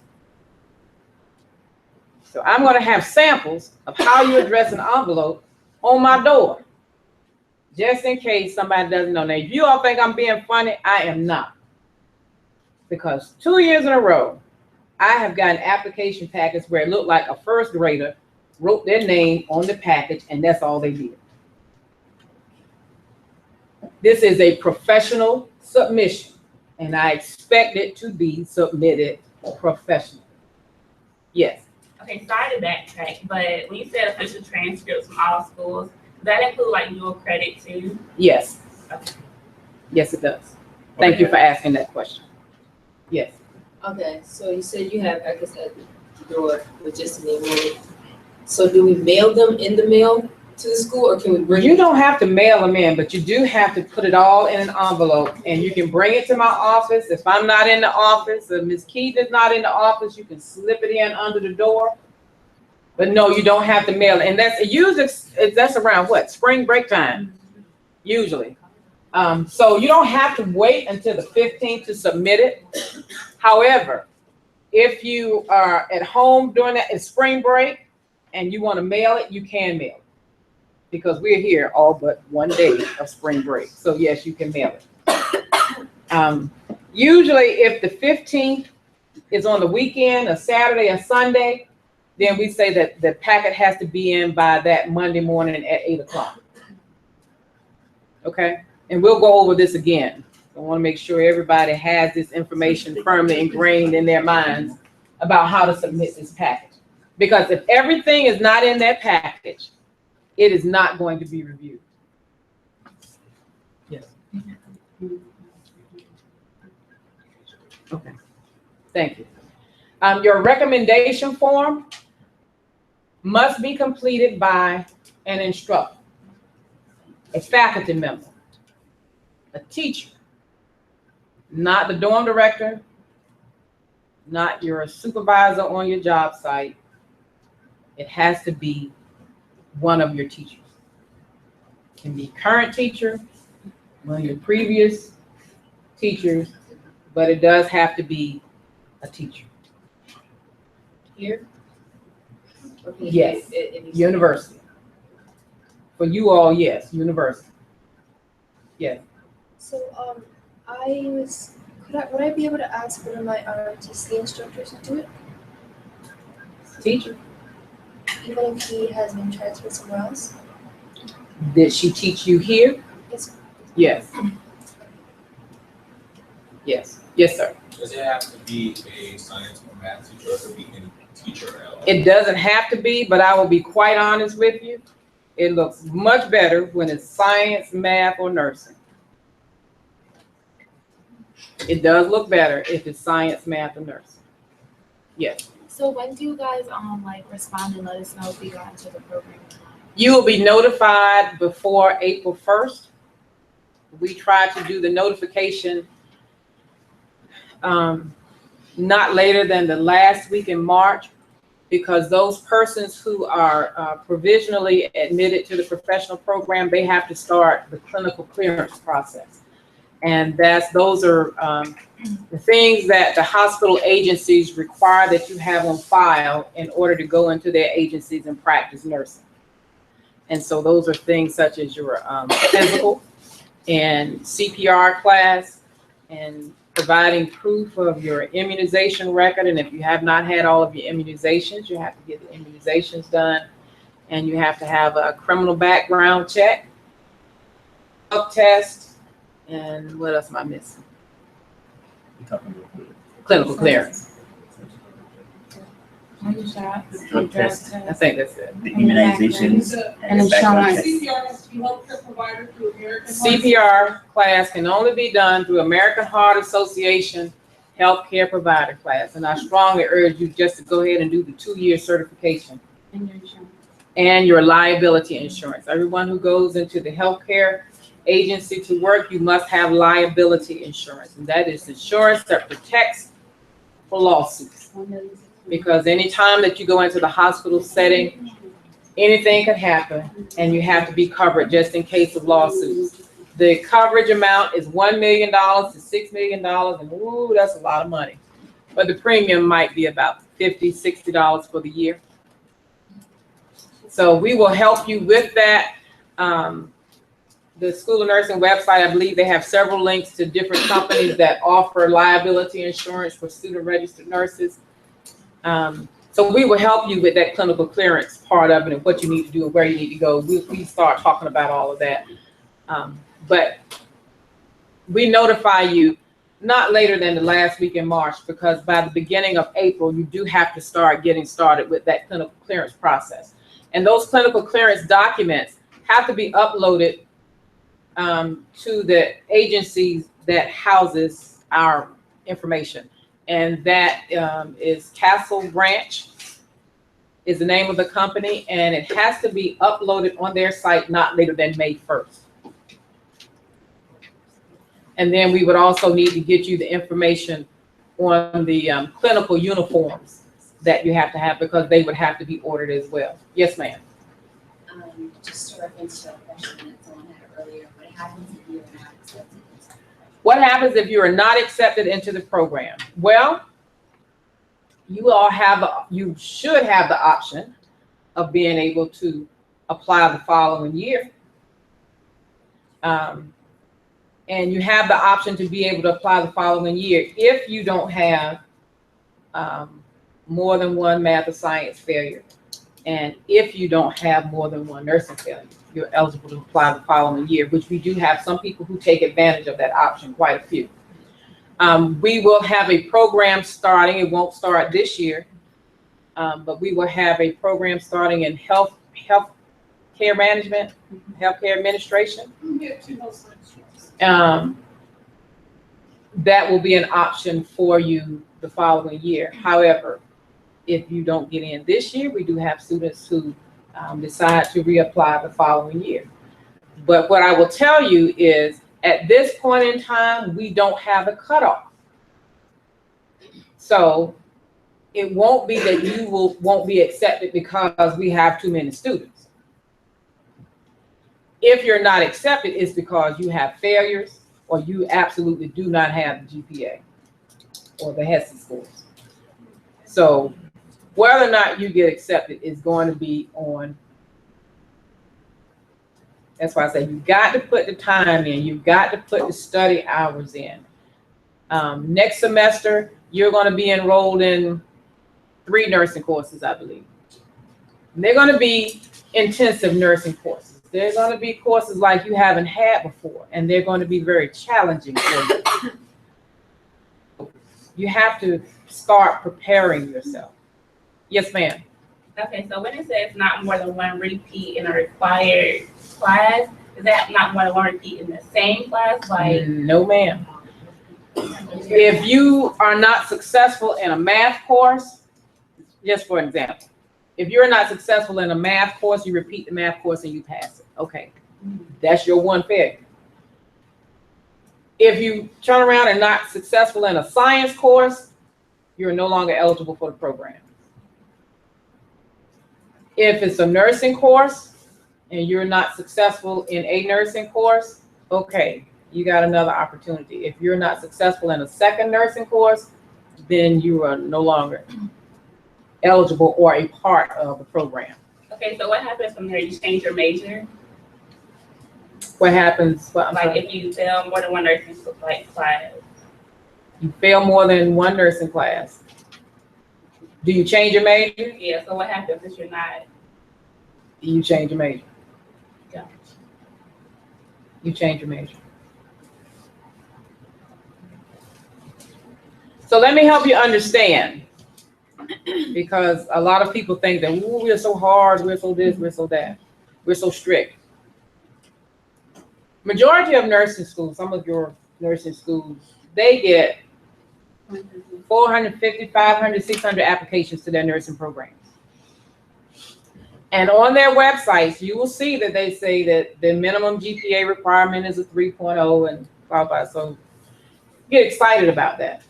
So I'm going to have samples of how you address an envelope on my door, just in case somebody doesn't know. Now, if you all think I'm being funny, I am not. Because 2 years in a row, I have gotten application packets where it looked like a first grader wrote their name on the package, and that's all they did. This is a professional submission, and I expect it to be submitted professionally. Yes. Okay, sorry to backtrack, but when you said official transcripts from all schools, does that include like dual credit too? Yes. Okay. Yes, it does. Thank you for asking that question. Yes. Okay, so you said you have packets at the door with just an email. So do we mail them in the mail to the school, or can we bring? You don't have to mail them in, but you do have to put it all in an envelope, and you can bring it to my office. If I'm not in the office, or Ms. Keaton is not in the office, you can slip it in under the door. But no, you don't have to mail it, and that's usually that's around what, spring break time, usually. So you don't have to wait until the 15th to submit it. However, if you are at home during that spring break and you want to mail it, you can mail it, because we're here all but 1 day of spring break. So yes, you can mail it. Usually if the 15th is on the weekend, a Saturday or Sunday, then we say that the packet has to be in by that Monday morning at 8 o'clock. Okay, and we'll go over this again. I want to make sure everybody has this information firmly ingrained in their minds about how to submit this package. Because if everything is not in that package, it is not going to be reviewed. Yes. Okay. Thank you. Your recommendation form must be completed by an instructor, a faculty member, a teacher, not the dorm director, not your supervisor on your job site, It has to be one of your teachers. It can be current teacher, one of your previous teachers, but it does have to be a teacher. Here? Or can it be Yes, at any school? university. For you all, yes, university. Yes. So, would I be able to ask one of my ROTC instructors to do it, Teacher, even if he has been transferred somewhere else? did she teach you here? Yes. Yes. Yes. Yes, sir. Does it have to be a science or math teacher, or could it be any teacher at all? It doesn't have to be, but I will be quite honest with you. It looks much better when it's science, math, or nursing. It does look better if it's science, math, or nursing. Yes. So when do you guys respond and let us know if we got into the program? You will be notified before April 1st. We try to do the notification not later than the last week in March, because those persons who are provisionally admitted to the professional program, they have to start the clinical clearance process. And those are the things that the hospital agencies require that you have on file in order to go into their agencies and practice nursing. And so those are things such as your physical and CPR class, and providing proof of your immunization record. And if you have not had all of your immunizations, you have to get the immunizations done. And you have to have a criminal background check, drug test, and what else am I missing? Clinical clearance. Drug test, I think that's it. the immunizations, and the background check. CPR must be healthcare provider through American CPR class can only be done through American Heart Association healthcare provider class. And I strongly urge you just to go ahead and do the 2-year certification. And your insurance. And your liability insurance. Everyone who goes into the healthcare agency to work, you must have liability insurance. And that is insurance that protects for lawsuits. Because anytime that you go into the hospital setting, anything can happen, and you have to be covered just in case of lawsuits. The coverage amount is $1 million to $6 million, and ooh, that's a lot of money. But the premium might be about $50, $60 for the year. So we will help you with that. The School of Nursing website, I believe they have several links to different companies that offer liability insurance for student registered nurses. So we will help you with that clinical clearance part of it and what you need to do and where you need to go. We start talking about all of that. But we notify you not later than the last week in March, because by the beginning of April, you do have to start getting started with that clinical clearance process. And those clinical clearance documents have to be uploaded to the agencies that houses our information. And that is Castle Branch is the name of the company, and it has to be uploaded on their site not later than May 1st. And then we would also need to get you the information on the clinical uniforms that you have to have, because they would have to be ordered as well. Yes, ma'am. Just to reference to a question that someone had earlier, what happens if you're not accepted? What happens if you are not accepted into the program? Well, you should have the option of being able to apply the following year. And you have the option to be able to apply the following year if you don't have more than one math or science failure. And if you don't have more than one nursing failure, you're eligible to apply the following year, which we do have some people who take advantage of that option, quite a few. We will have a program starting. It won't start this year, but we will have a program starting in health care management, healthcare administration. That will be an option for you the following year. However, if you don't get in this year, we do have students who decide to reapply the following year. But what I will tell you is, at this point in time, we don't have a cutoff. So it won't be that you won't be accepted because we have too many students. If you're not accepted, it's because you have failures or you absolutely do not have the GPA or the HESI scores. So whether or not you get accepted is going to be on. That's why I say you've got to put the time in. You've got to put the study hours in. Next semester, you're going to be enrolled in 3 nursing courses, I believe. And they're going to be intensive nursing courses. They're going to be courses like you haven't had before, and they're going to be very challenging for you. You have to start preparing yourself. Yes, ma'am. Okay, so when it says not more than one repeat in a required class, is that not more than one repeat in the same class? Like, no, ma'am. If you are not successful in a math course, just for example, if you're not successful in a math course, you repeat the math course and you pass it. Okay, that's your one failure. If you turn around and not successful in a science course, you're no longer eligible for the program. If it's a nursing course and you're not successful in a nursing course, okay, you got another opportunity. If you're not successful in a second nursing course, then you are no longer eligible or a part of the program. okay, so what happens from there? You change your major? What happens? Like if you fail more than one nursing class. You fail more than one nursing class. Do you change your major? Yeah, so what happens if you're not? You change your major. Gotcha. You change your major. So let me help you understand, because a lot of people think that, ooh, we're so hard, we're so this, we're so that, we're so strict. Majority of nursing schools, some of your nursing schools, they get 450, 500, 600 applications to their nursing programs. And on their websites, you will see that they say that the minimum GPA requirement is a 3.0 and blah, blah. So get excited about that.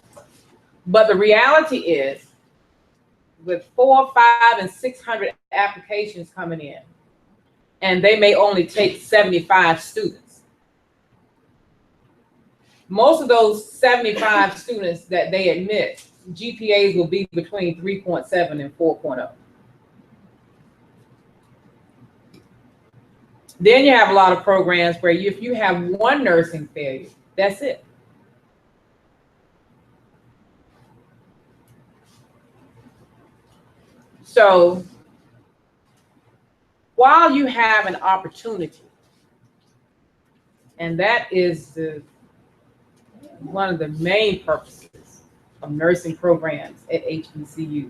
But the reality is, with 400, 500, and 600 applications coming in, and they may only take 75 students. Most of those 75 students that they admit, GPAs will be between 3.7 and 4.0. Then you have a lot of programs where if you have one nursing failure, that's it. So while you have an opportunity, and that is one of the main purposes of nursing programs at HBCUs,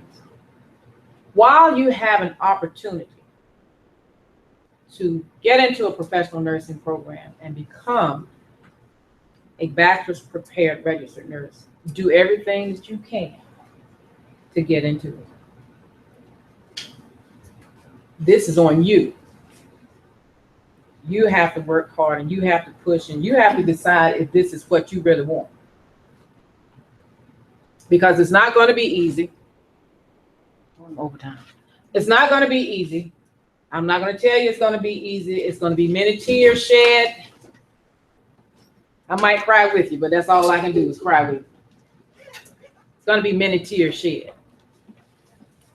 while you have an opportunity to get into a professional nursing program and become a bachelor's prepared registered nurse, do everything that you can to get into it. This is on you. You have to work hard and you have to push and you have to decide if this is what you really want. Because it's not going to be easy. Overtime. It's not going to be easy. I'm not going to tell you it's going to be easy. It's going to be many tears shed. I might cry with you, but that's all I can do is cry with you. It's going to be many tears shed.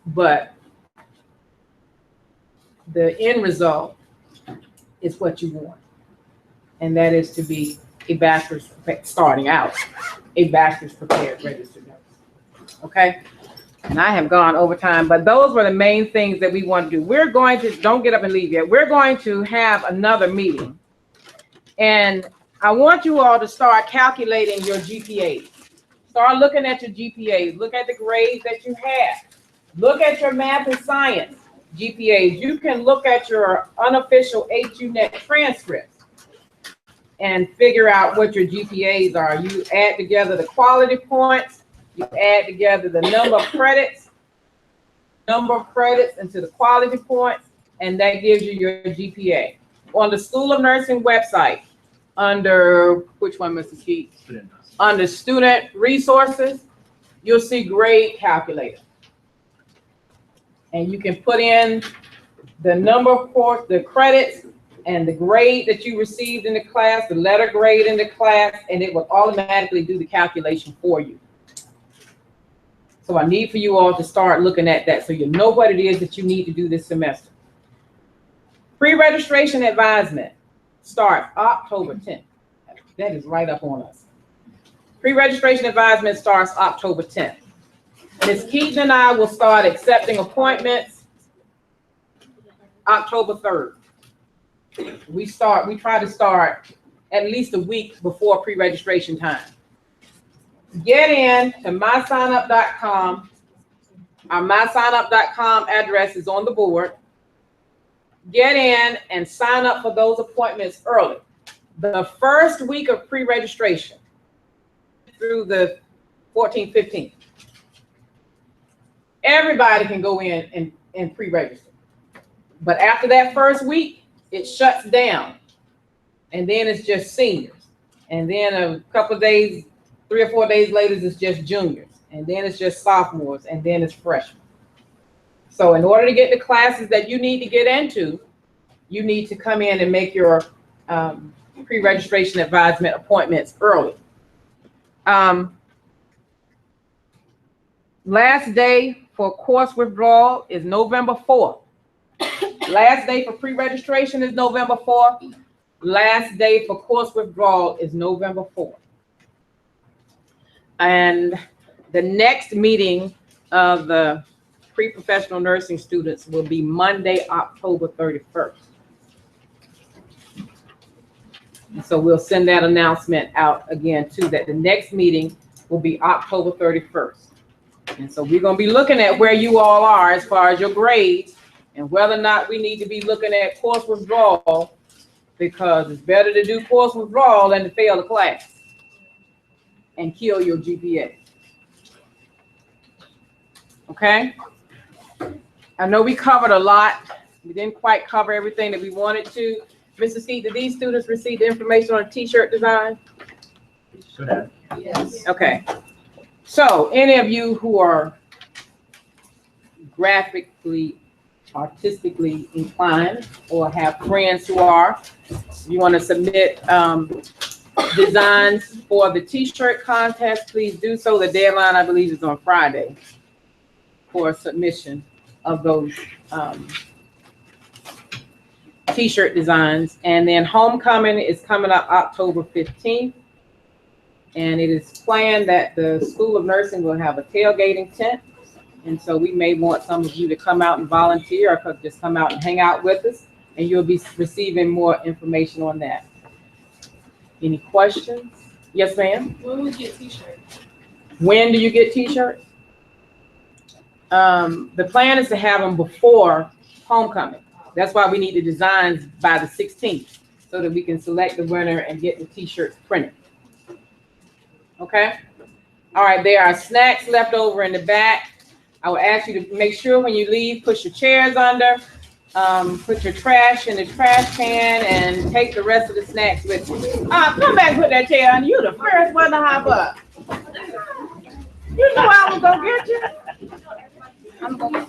But the end result is what you want. And that is to be a bachelor's, starting out, a bachelor's prepared registered nurse. Okay? And I have gone over time, but those were the main things that we want to do. We're going to, don't get up and leave yet. We're going to have another meeting. And I want you all to start calculating your GPAs. Start looking at your GPAs. Look at the grades that you have. Look at your math and science GPAs. You can look at your unofficial HUNet transcripts and figure out what your GPAs are. You add together the quality points, you add together the number of credits into the quality points, and that gives you your GPA. On the School of Nursing website, under which one, Mr. Keith? Under student resources, you'll see grade calculator. And you can put in the number of course, the credits and the grade that you received in the class, the letter grade in the class, and it will automatically do the calculation for you. So I need for you all to start looking at that so you know what it is that you need to do this semester. Pre-registration advisement starts October 10th. That is right up on us. Pre-registration advisement starts October 10th. Ms. Keaton and I will start accepting appointments October 3rd. We try to start at least a week before pre-registration time. Get in to mysignup.com. Our mysignup.com address is on the board. Get in and sign up for those appointments early. The first week of pre-registration through the 14th, 15th. Everybody can go in and pre-register. But after that first week, it shuts down. And then it's just seniors. And then a couple of days, 3 or 4 days later, it's just juniors. And then it's just sophomores. And then it's freshmen. So in order to get the classes that you need to get into, you need to come in and make your pre-registration advisement appointments early. Last day for course withdrawal is November 4th. Last day for pre-registration is November 4th. Last day for course withdrawal is November 4th. And the next meeting of the pre-professional nursing students will be Monday, October 31st. And so we'll send that announcement out again too, that the next meeting will be October 31st. And so we're going to be looking at where you all are as far as your grades and whether or not we need to be looking at course withdrawal, because it's better to do course withdrawal than to fail the class and kill your GPA. Okay? I know we covered a lot. We didn't quite cover everything that we wanted to. Mr. Steve, did these students receive the information on t-shirt design? Should have. Yes. Okay. So any of you who are graphically, artistically inclined or have friends who are, you want to submit designs for the t-shirt contest, please do so. The deadline, I believe, is on Friday for submission of those t-shirt designs. And then homecoming is coming up October 15th. And it is planned that the School of Nursing will have a tailgating tent. And so we may want some of you to come out and volunteer or just come out and hang out with us. And you'll be receiving more information on that. Any questions? Yes, ma'am? When we get t-shirts? When do you get t-shirts? The plan is to have them before homecoming. That's why we need the designs by the 16th so that we can select the winner and get the t-shirts printed. Okay? All right, there are snacks left over in the back. I will ask you to make sure when you leave, push your chairs under, put your trash in the trash can, and take the rest of the snacks with you. Come back and put that chair on. You the first one to hop up. You know I was gonna get you. I'm gonna.